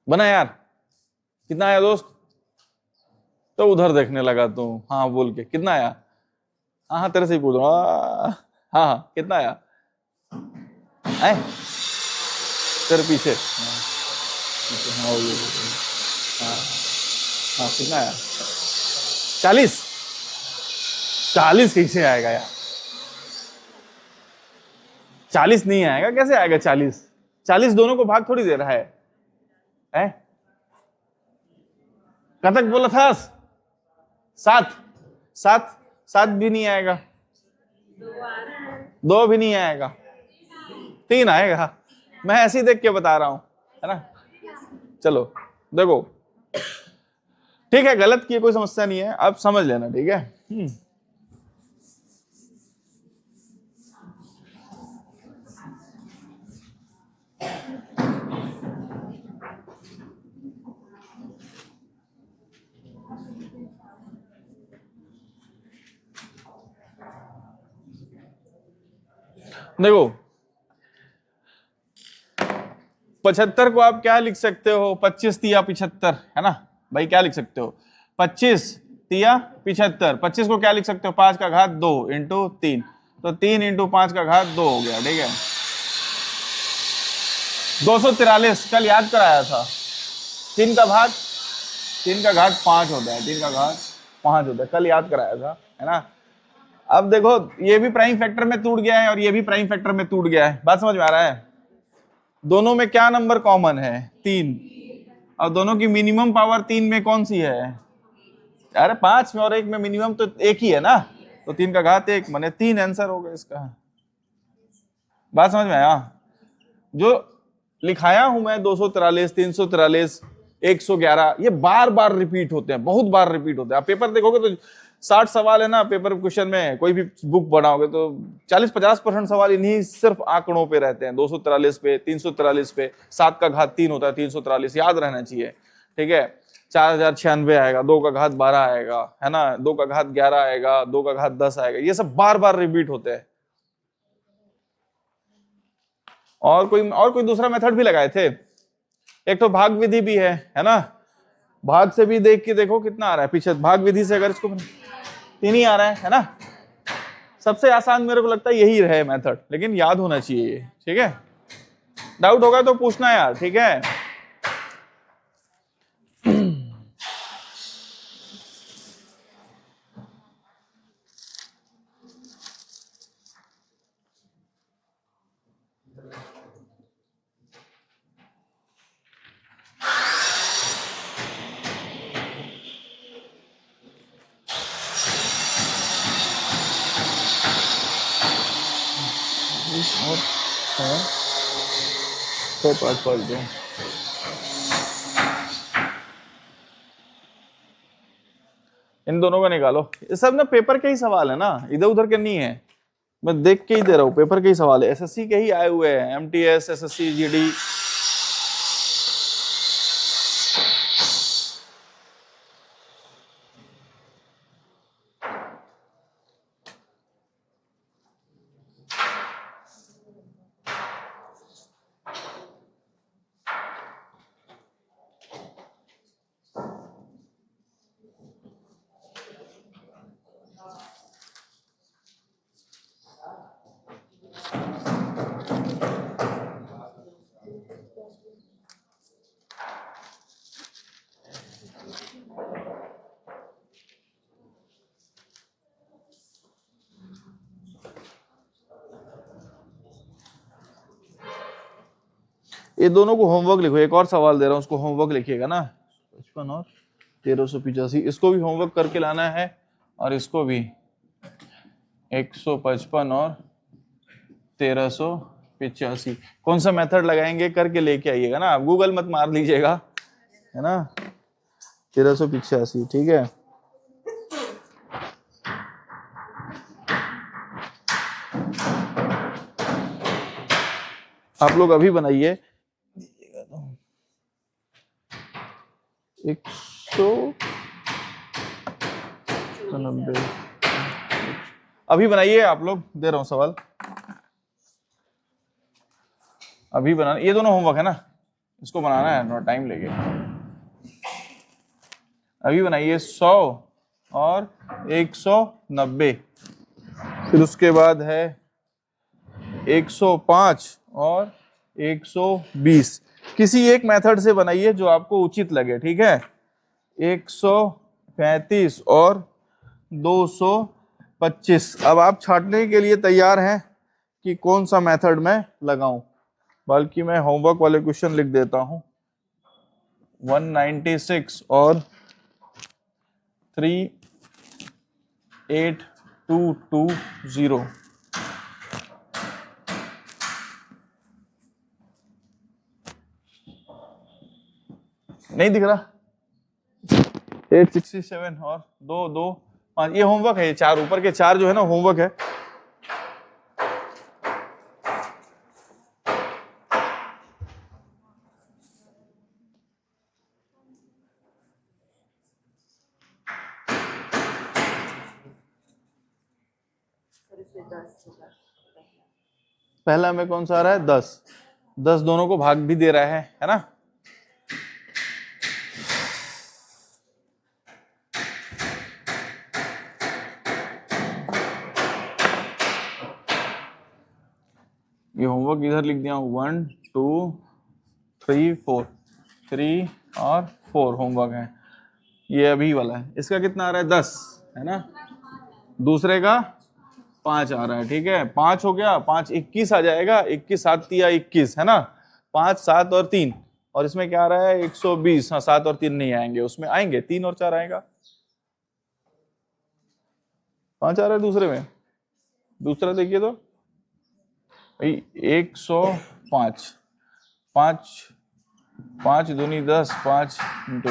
Speaker 1: बना यार, कितना आया दोस्त, तो उधर देखने लगा तू, हाँ बोल के कितना आया, हाँ हाँ तेरे से ही पूछ रहा हूँ, हाँ हाँ कितना आया, आए तेरे पीछे, हाँ हाँ हाँ, कितना आया? 40। 40 कैसे आएगा यार? 40 नहीं आएगा, कैसे आएगा 40? 40 दोनों को भाग थोड़ी दे रहा है? कब तक बोला था? 7। 7। 7 भी नहीं आएगा, 2 भी नहीं आएगा, 3 आएगा। मैं ऐसे ही देख के बता रहा हूं, है ना? चलो देखो, ठीक है, गलत किए कोई समस्या नहीं है, अब समझ लेना, ठीक है? देखो 75 को आप क्या लिख सकते हो? 25 तिया 75, है ना भाई? क्या लिख सकते हो? 25 तिया 75। 25 को क्या लिख सकते हो? 5 का घात 2 इंटू 3, तो 3 इंटू 5 का घात 2 हो गया, ठीक है? 243 कल याद कराया था। 3 का भाग 3 का घात 5 होता है, 3 का घात 5 होता है, कल याद कराया था, है ना? अब देखो, ये भी प्राइम फैक्टर में टूट गया है और ये भी प्राइम फैक्टर में टूट गया है। बात समझ में आ रहा है? दोनों में क्या नंबर कॉमन है? 3। और दोनों की मिनिमम पावर 3 में कौन सी है? अरे 5 में और 1 में मिनिमम तो एक ही है ना, तो 3 का घात 1 माने 3 आंसर होगा इसका। बात समझ में आया? जो लिखाया हूं मैं 243, 343, 111, ये बार बार रिपीट होते हैं, बहुत बार रिपीट होते हैं। आप पेपर देखोगे तो 60 सवाल है ना पेपर क्वेश्चन में, कोई भी बुक बनाओगे तो 40-50% सवाल इन्हीं सिर्फ आंकड़ों पे रहते हैं। 243 पे, 343 पे, 7 का घात 3 होता है, 343 याद रहना चाहिए, ठीक है? 4096 आएगा, 2 का घात 12 आएगा, है ना? 2 का घात 11 आएगा, 2 का घात 10 आएगा, ये सब बार बार रिपीट होते हैं। और कोई दूसरा मेथड भी लगाए थे, एक तो भाग विधि भी है ना? भाग से भी देख के देखो कितना आ रहा है पीछे, भाग विधि से अगर इसको 3 ही आ रहा है ना? सबसे आसान मेरे को लगता है यही रहे मेथड, लेकिन याद होना चाहिए, ठीक है? डाउट होगा तो पूछना यार, ठीक है? और पढ़ दो। इन दोनों का निकालो। ये सब ना पेपर के ही सवाल है ना, इधर उधर के नहीं है, मैं देख के ही दे रहा हूँ, पेपर के ही सवाल है, एसएससी के ही आए हुए हैं, एमटीएस, एसएससी, जीडी। ये दोनों को होमवर्क लिखो, एक और सवाल दे रहा हूं, उसको होमवर्क लिखिएगा ना। 55 और 1385, इसको भी होमवर्क करके लाना है, और इसको भी 155 और 1385 कौन सा मेथड लगाएंगे करके लेके आइएगा ना, आप गूगल मत मार लीजिएगा, है ना? 1385, ठीक है? आप लोग अभी बनाइए, 190 अभी बनाइए आप लोग, दे रहा हूं सवाल अभी बनाना। ये दोनों होमवर्क है ना, इसको बनाना है, थोड़ा टाइम लेके। अभी बनाइए 100 और 190, फिर उसके बाद है 105 और 120, किसी एक मेथड से बनाइए जो आपको उचित लगे, ठीक है। 135 और 225। अब आप छांटने के लिए तैयार हैं कि कौन सा मेथड मैं लगाऊं। बल्कि मैं होमवर्क वाले क्वेश्चन लिख देता हूं। 196 और 38220। नहीं दिख रहा। 867 और 225, ये होमवर्क है। ये चार ऊपर के चार जो है ना होमवर्क है। पहला में कौन सा आ रहा है? 10। 10 दोनों को भाग भी दे रहा है ना। ये होमवर्क इधर लिख दिया हूं। 1 2 3 4, 3 और 4 होमवर्क है। ये अभी वाला है। इसका कितना आ रहा है? 10 है ना। दूसरे का 5 आ रहा है, ठीक है। 5 हो गया, 5 21 आ जाएगा। 21 7 या 21 है ना। 5 7 और 3, और इसमें क्या आ रहा है? 120। हाँ, 7 और 3 नहीं आएंगे, उसमें आएंगे 3 और 4 आएगा। 5 आ रहा है दूसरे में। दूसरा देखिए तो 105। 5 5 दूनी 10, 5 इंटू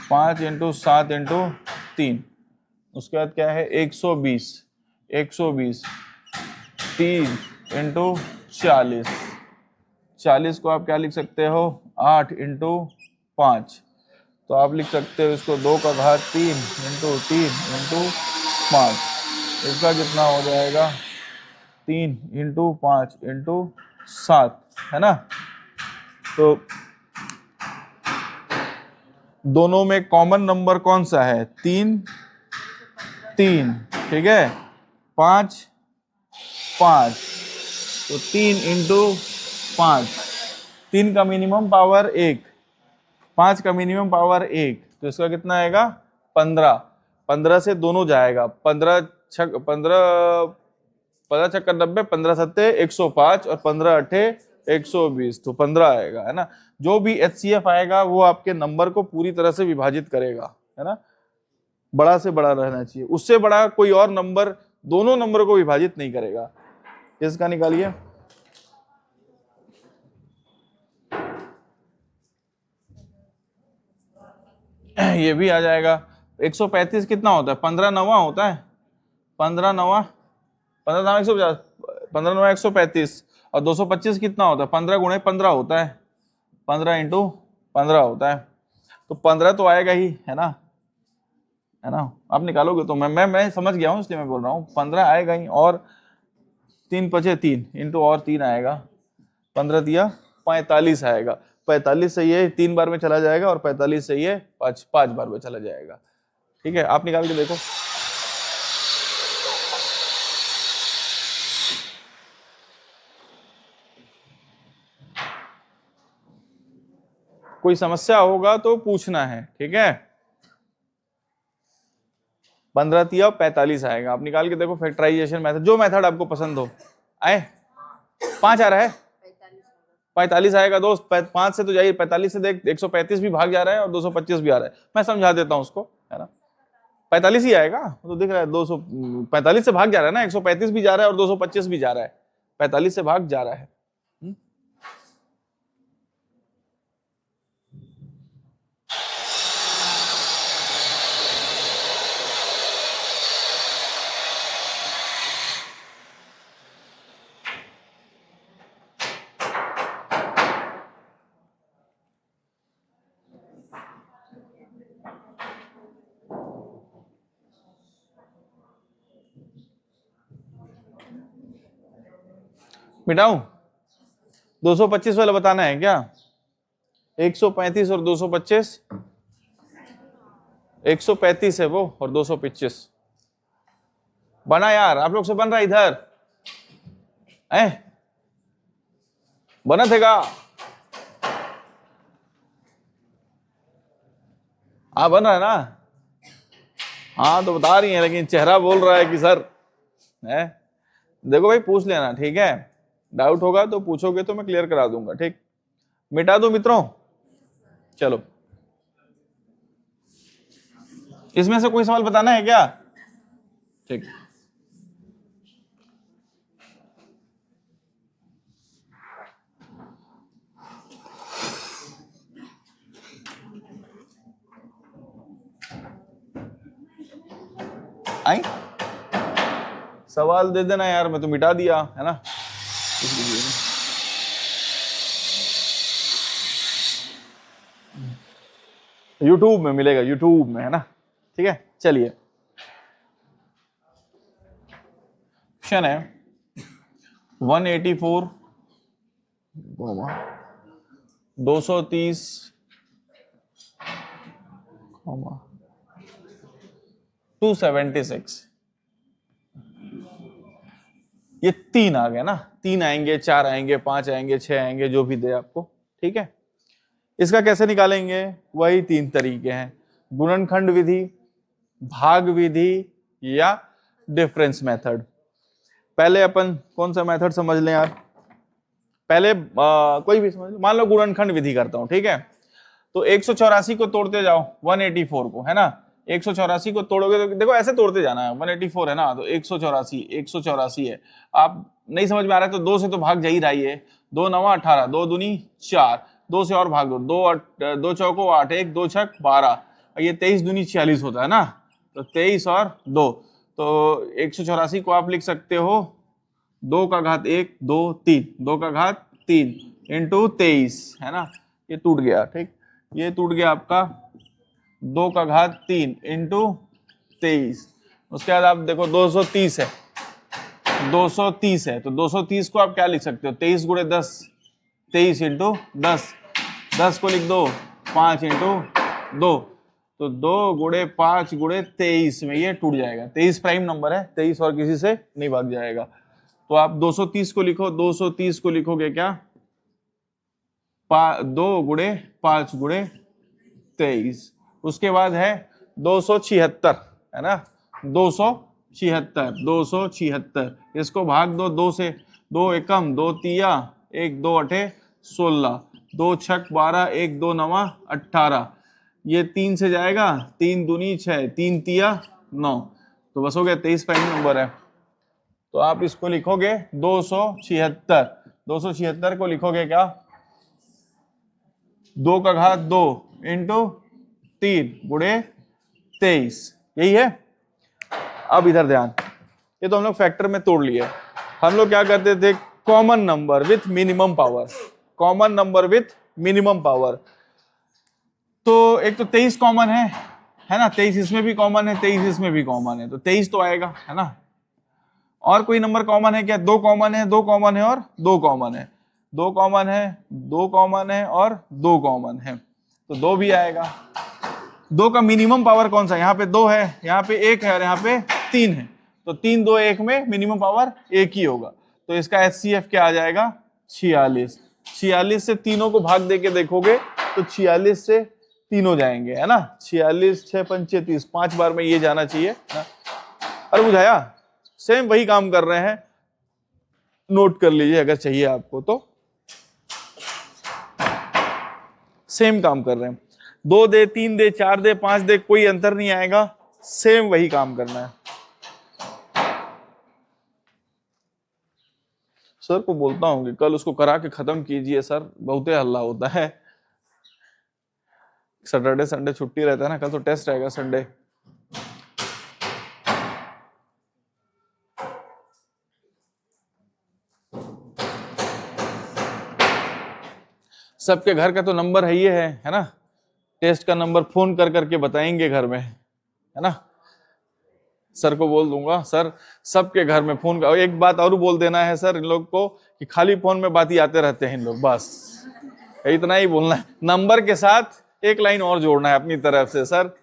Speaker 1: 5 इंटू 7 इंटू 3। उसके बाद क्या है? 120। 120 3 इंटू 40। 40 को आप क्या लिख सकते हो? 8 इंटू 5। तो आप लिख सकते हो इसको 2 का घात 3 इंटू 3 इंटू 5। इसका कितना हो जाएगा? 3 इंटू 5 इंटू 7, है ना। तो दोनों में कॉमन नंबर कौन सा है? 3 3, ठीक है। 5 5, तो 3 इंटू 5। 3 का मिनिमम पावर 1, 5 का मिनिमम पावर 1, तो इसका कितना आएगा? 15। 15 से दोनों जाएगा। 15 छक 15 15 छक्का 90, 15 सत्ते 105 और 15 अठे 120, तो 15 आएगा, है ना। जो भी HCF आएगा वो आपके नंबर को पूरी तरह से विभाजित करेगा, है ना। बड़ा से बड़ा रहना चाहिए, उससे बड़ा कोई और नंबर दोनों नंबर को विभाजित नहीं करेगा। इसका निकालिए। ये भी आ जाएगा। 135 कितना होता है? 15 नवा होता है। 15 नवा 15 नवा 150, 15 नवा 135। और 225 कितना होता है? 15 गुणे 15 होता है। 15 इंटू 15 होता है। तो 15 तो आएगा ही, है ना। है ना। आप निकालोगे तो मैं समझ गया हूं, इसलिए मैं बोल रहा हूँ 15 आएगा ही। और 3 पचे 3 इंटू और 3 आएगा। 15 दिया 45 आएगा। 45 सही है, 3 बार में चला जाएगा। और 45 सही है, 5 बार में चला जाएगा। ठीक है, आप निकाल के देखो। कोई समस्या होगा तो पूछना है, ठीक है। 15 दिया 45 आएगा। आप निकाल के देखो फैक्टराइजेशन मेथड, जो मेथड आपको पसंद हो। आए 5 आ रहा है, 45 आएगा दोस्त। 5 से तो जाइए, 45 से देख 135 भी भाग जा रहा है और 225 भी आ रहा है। मैं समझा देता हूं उसको, है ना। 45 ही आएगा, तो दिख रहा है 245 से भाग जा रहा है ना। 135 भी जा रहा है और 225 भी जा रहा है। 45 से भाग जा रहा है। मिटाऊं? 225 वाला बताना है क्या? 135 और 225, 135 है वो और 225 बना यार। आप लोग से बन रहा है इधर है, बना थे का? हाँ बन रहा है ना? हाँ तो बता रही है, लेकिन चेहरा बोल रहा है कि सर है। देखो भाई पूछ लेना, ठीक है? डाउट होगा तो पूछोगे तो मैं क्लियर करा दूंगा, ठीक? मिटा दो मित्रों। चलो, इसमें से कोई सवाल बताना है क्या? ठीक, आई सवाल दे देना यार, मैं तो मिटा दिया है ना। यूट्यूब में मिलेगा, यूट्यूब में, है ना? ठीक है, चलिए। क्वेश्चन है 184 230 276। ये तीन आ गए ना, तीन आएंगे, चार आएंगे, पांच आएंगे, छह आएंगे, जो भी दे आपको, ठीक है? इसका कैसे निकालेंगे? वही तीन तरीके हैं, गुणनखंड विधि, भाग विधि या डिफरेंस मेथड। पहले अपन कौन सा मेथड समझ लें यार? पहले कोई भी समझ लो, मान लो गुणनखंड विधि करता हूं, ठीक है? तो 184 को तोड़ते जाओ 184 को, है ना? 184 को तोड़ोगे तो देखो ऐसे तोड़ते जाना है, 184 है ना, तो 184 है। आप नहीं समझ में आ रहा है तो दो से तो भाग जा ही रही है, 2 9 18, 2 दूनी 4, 2 से और भाग दो, 2 चौको 8, 1 2 छक 12, ये 23 दूनी 46 होता है ना, तो 23 और 2, तो 184 को आप लिख सकते हो 2 का घात 1 2 3, 2 का घात 3 इंटू 23, है ना? ये टूट गया, ठीक? ये टूट गया आपका 2 का घात 3 इंटू 23। उसके बाद आप देखो 230 है, 230 है, तो 230 को आप क्या लिख सकते हो? 23 गुणे 10, 23 इंटू 10, 10 को लिख दो 5 इंटू 2, तो 2 गुणे 5 गुणे 23 में ये टूट जाएगा। 23 प्राइम नंबर है, 23 और किसी से नहीं भाग जाएगा। तो आप 230 को लिखो, 230 को लिखोगे क्या? 2 गुणे 5 गुणे 23। उसके बाद है 276, है ना? 276, इसको भाग दो 2 से, 2 एकम 2 तिया 1 2 अठे 16, 2 छक 12, 1 2 नवा 18, ये 3 से जाएगा, 3 दूनी 6, 3 तिया 9, तो बस हो गया, 23 प्राइम नंबर है। तो आप इसको लिखोगे 276, 276 को लिखोगे क्या? 2 का घात 2 इंटू 3 गुणे 23, यही है। अब इधर ध्यान, ये तो हम लोग फैक्टर में तोड़ लिए। हम लोग क्या करते थे? Common number with minimum power, common number with minimum power. तो एक तो 23 कॉमन है ना? 23 इसमें भी कॉमन है, 23 इसमें भी कॉमन है, तो 23 तो आएगा, है ना? और कोई नंबर कॉमन है क्या? 2 कॉमन है, 2 कॉमन है और 2 कॉमन है, 2 कॉमन है, 2 कॉमन है और 2 कॉमन है, तो 2 भी आएगा। 2 का मिनिमम पावर कौन सा? यहाँ पे 2 है, यहाँ पे 1 है और यहाँ पे 3 है, तो 3 2 1 में मिनिमम पावर 1 ही होगा। तो इसका HCF क्या आ जाएगा? 46। 46 से तीनों को भाग देके देखोगे तो 46 से तीनों जाएंगे, है ना? 46 6 पंचे 30, 5 बार में ये जाना चाहिए ना? अरे बुझाया? सेम वही काम कर रहे हैं, नोट कर लीजिए अगर चाहिए आपको तो। सेम काम कर रहे हैं, 2 दे 3 दे 4 दे 5 दे, कोई अंतर नहीं आएगा, सेम वही काम करना है। सर को बोलता हूं कि कल उसको करा के खत्म कीजिए सर, बहुत हल्ला होता है। सैटरडे संडे छुट्टी रहता है ना, कल तो टेस्ट रहेगा संडे। सबके घर का तो नंबर है ना? टेस्ट का नंबर फोन कर करके बताएंगे घर में, है ना? सर को बोल दूंगा, सर सबके घर में फोन कर। एक बात और बोल देना है सर इन लोग को कि खाली फोन में बात ही आते रहते हैं इन लोग, बस इतना ही बोलना है। नंबर के साथ एक लाइन और जोड़ना है अपनी तरफ से, सर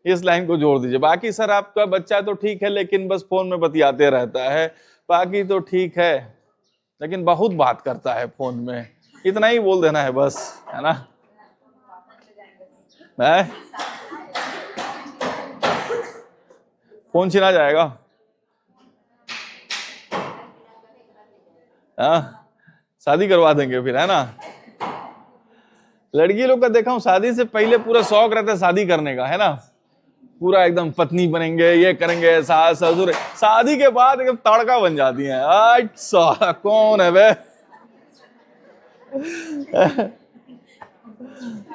Speaker 1: इस लाइन को जोड़ दीजिए। बाकी सर आपका बच्चा तो ठीक है, लेकिन बस फोन में बतियाते रहता है, बाकी तो ठीक है, लेकिन बहुत बात करता है फोन में, इतना ही बोल देना है बस, है ना? फोन छीना जाएगा। हाँ, शादी करवा देंगे फिर, है ना। लड़की लोग का देखा हूं शादी से पहले पूरा शौक रहता है शादी करने का, है ना। पूरा एकदम पत्नी बनेंगे, ये करेंगे, सास ससुर। शादी के बाद एकदम तड़का बन जाती है। अच्छा कौन है वे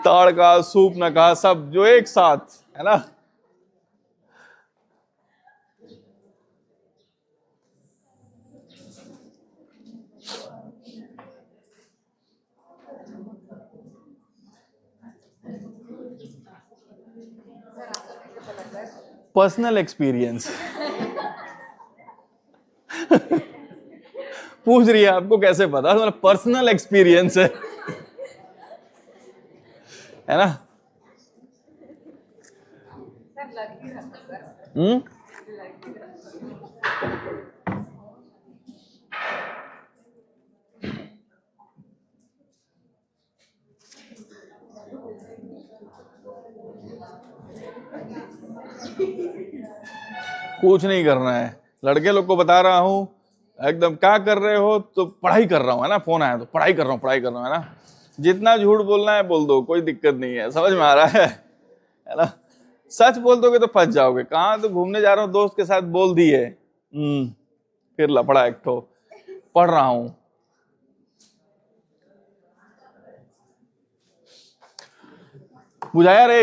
Speaker 1: तड़का सूप न कहा सब जो एक साथ, है ना। पर्सनल एक्सपीरियंस पूछ रही है आपको कैसे पता, मतलब पर्सनल एक्सपीरियंस है ना। कुछ नहीं करना है, लड़के लोग को बता रहा हूं एकदम। क्या कर रहे हो? तो पढ़ाई कर रहा हूं, है ना। फोन आया तो पढ़ाई कर रहा हूं, पढ़ाई कर रहा हूं, है ना। जितना झूठ बोलना है बोल दो, कोई दिक्कत नहीं है, समझ में आ रहा है ना। सच बोल दोगे तो फंस जाओगे। कहाँ तो घूमने जा रहा हूँ दोस्त के साथ बोल दिए, फिर लफड़ा एक तो। पढ़ रहा हूं। बुझाया रे,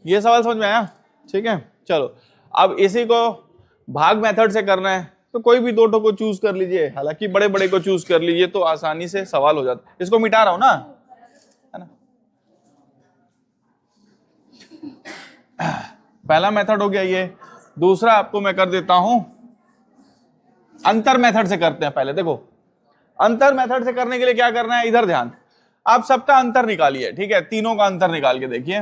Speaker 1: ये सवाल समझ में आया? ठीक है, चलो अब इसी को भाग मेथड से करना है तो कोई भी दो को चूज कर लीजिए, हालांकि बड़े बड़े को चूज कर लीजिए तो आसानी से सवाल हो जाता है। इसको मिटा रहा हूं ना, है ना। पहला मेथड हो गया ये। दूसरा आपको मैं कर देता हूं अंतर मेथड से करते हैं। पहले देखो अंतर मेथड से करने के लिए क्या करना है, इधर ध्यान। आप सबका अंतर निकालिए, ठीक है। तीनों का अंतर निकाल के देखिए,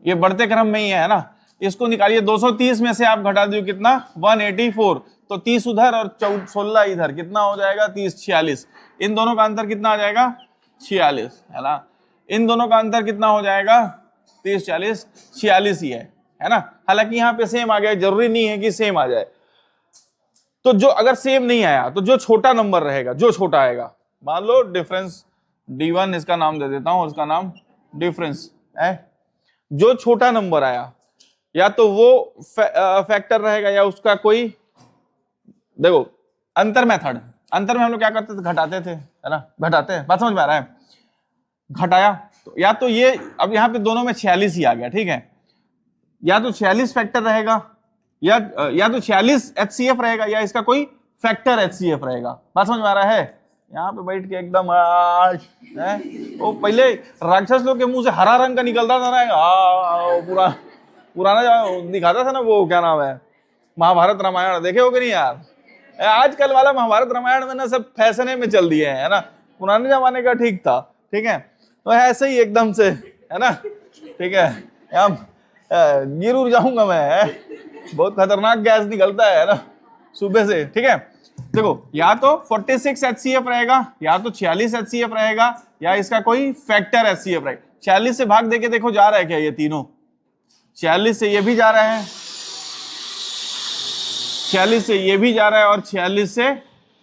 Speaker 1: ये बढ़ते क्रम में ही है ना। इसको निकालिए। 230 में से आप घटा दो कितना, 184। तो 30 उधर और 16 इधर, कितना हो जाएगा 30, 46। इन दोनों का अंतर कितना आ जाएगा 46, है ना। इन दोनों का अंतर कितना हो जाएगा 30, 40, 46 ही है ना। हालांकि यहाँ पे सेम आ गया, जरूरी नहीं है कि सेम आ जाए। तो जो अगर सेम नहीं आया तो जो छोटा नंबर रहेगा, जो छोटा आएगा, मान लो डिफरेंस D1 इसका नाम दे देता हूं, उसका नाम डिफरेंस है। जो छोटा नंबर आया या तो वो फैक्टर रहेगा या उसका कोई, देखो अंतर मेथड, अंतर में हम लोग क्या करते थे, घटाते थे, है ना। घटाते हैं, बात समझ में आ रहा है। घटाया तो या तो ये, अब यहाँ पे दोनों में 46 ही आ गया, ठीक है। या तो 46 फैक्टर रहेगा या तो 46 HCF रहेगा या इसका कोई फैक्टर HCF रहेगा। बात समझ में आ रहा है। यहाँ पे बैठ के एकदम वो पहले राक्षस लोग के मुंह से हरा रंग का निकलता था ना, पूरा पुराना जो दिखाता था ना, वो क्या नाम है, महाभारत रामायण देखे हो कि नहीं यार। आजकल वाला महाभारत रामायण में ना सब फैशने में चल दिए हैं, है ना। पुराने जमाने का ठीक था, ठीक है। तो ऐसे ही एकदम से, है ना, ठीक है। यहाँ गिर जाऊंगा मैं, बहुत खतरनाक गैस निकलता है ना सुबह से, ठीक है। देखो या तो 46 HCF रहेगा या तो 46 HCF रहेगा या इसका कोई फैक्टर HCF रहेगा। 46 से भाग देके देखो जा रहा है क्या, ये तीनों 46 से ये भी जा रहा है, 46 से ये भी जा रहा है और 46 से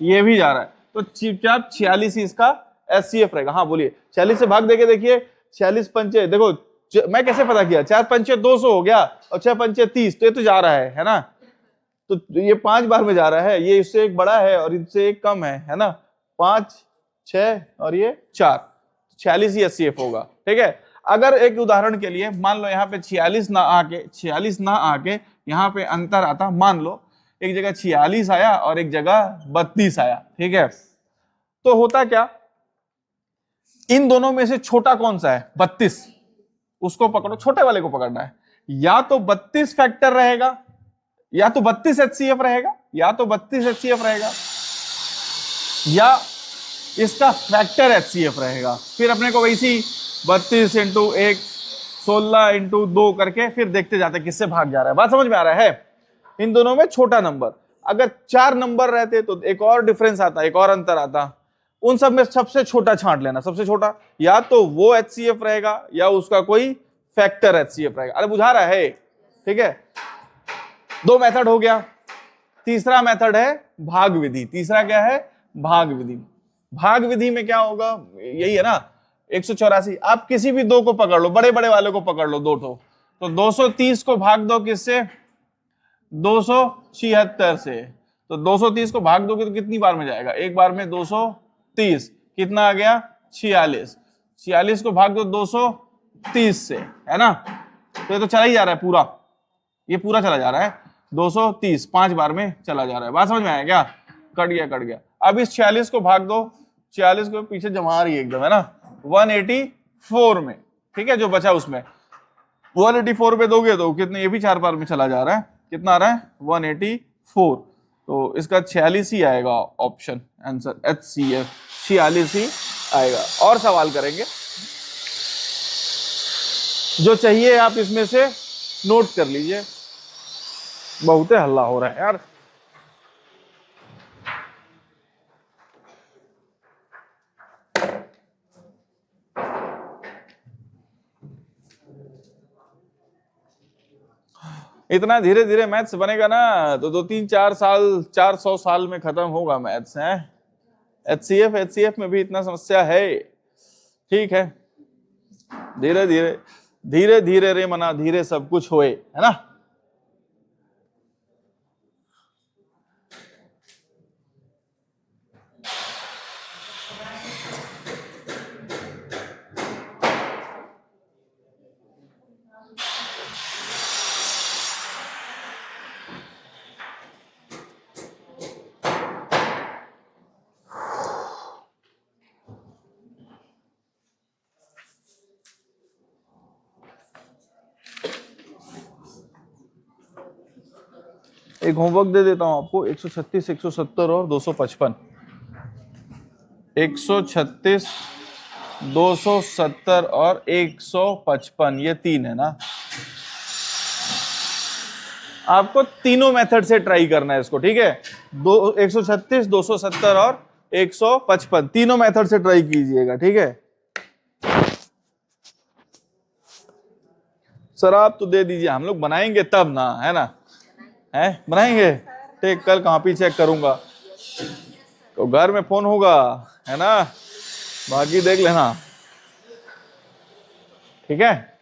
Speaker 1: ये भी जा रहा है। तो चुपचाप 46 इसका HCF रहेगा। हाँ बोलिए, 46 से भाग देके देखिए, 46 पंचे, देखो मैं कैसे पता किया, 4 पंचे 200 हो गया और 6 पंचे 30, तो ये तो जा रहा है ना। तो ये 5 बार में जा रहा है, ये इससे एक बड़ा है और इससे एक कम है ना। 5, 6 और ये 4, 46 ही HCF होगा, ठीक है। अगर एक उदाहरण के लिए मान लो यहाँ पे 46 ना आके यहाँ पे अंतर आता, मान लो एक जगह 46 आया और एक जगह 32 आया, ठीक है। तो होता क्या, इन दोनों में से छोटा कौन सा है, 32, उसको पकड़ो, छोटे वाले को पकड़ना है। या तो 32 फैक्टर रहेगा या तो 32 HCF रहेगा या तो 32 HCF रहेगा या इसका फैक्टर HCF रहेगा। फिर अपने को वैसी 32 इंटू 1, 16 इंटू 2 करके फिर देखते जाते किससे भाग जा रहा है। बात समझ में आ रहा है। इन दोनों में छोटा नंबर, अगर 4 नंबर रहते तो एक और डिफरेंस आता, एक और अंतर आता। उन सब में सबसे छोटा छांट लेना, सबसे छोटा, या तो वो HCF रहेगा या उसका कोई फैक्टर HCF रहेगा। अरे बुझा रहा है, ठीक है। दो मेथड हो गया। तीसरा मेथड है भाग विधि। तीसरा क्या है? भाग विधि। भाग विधि में क्या होगा? यही है ना, 184। आप किसी भी दो को पकड़ लो, बड़े बड़े वाले को पकड़ लो, दो ठो, तो 230 को भाग दो किससे? 276 से। तो 230 को भाग दोगे तो कितनी बार में जाएगा? एक बार में 230, कितना आ गया? 46। 46 को भाग दो 230 से, है ना? तो ये तो चला ही जा रहा है पूरा, ये पूरा चला जा रहा है। 230 5 बार में चला जा रहा है। बात समझ में आया क्या? कट गया, कट गया। अब इस 46 को भाग दो, 46 को पीछे जमा रही है एकदम, है ना, 184 में, ठीक है, जो बचा उसमें 184 पे दोगे तो कितने? ये भी 4 बार में चला जा रहा है। कितना आ रहा है? 184। तो इसका 46 ही आएगा ऑप्शन, आंसर HCF 46 ही आएगा। और सवाल करेंगे, जो चाहिए आप इसमें से नोट कर लीजिए। बहुत हल्ला हो रहा है यार। इतना धीरे धीरे मैथ्स बनेगा ना तो 2-3-4 साल, 400 साल में खत्म होगा मैथ्स है। HCF में भी इतना समस्या है। ठीक है, धीरे धीरे धीरे धीरे रे मना धीरे सब कुछ होए, है ना। एक होमवर्क दे देता हूं आपको, 136, 170 और 255। 136, 270 और 155, ये 3 है ना। आपको तीनों मेथड से ट्राई करना है इसको, ठीक है। 136, 270 और 155 तीनों मेथड से ट्राई कीजिएगा, ठीक है। सर आप तो दे दीजिए, हम लोग बनाएंगे तब ना, है ना, है बनाएंगे। ठीक, कल कॉपी चेक करूंगा तो घर में फोन होगा, है ना, बाकी देख लेना, ठीक है।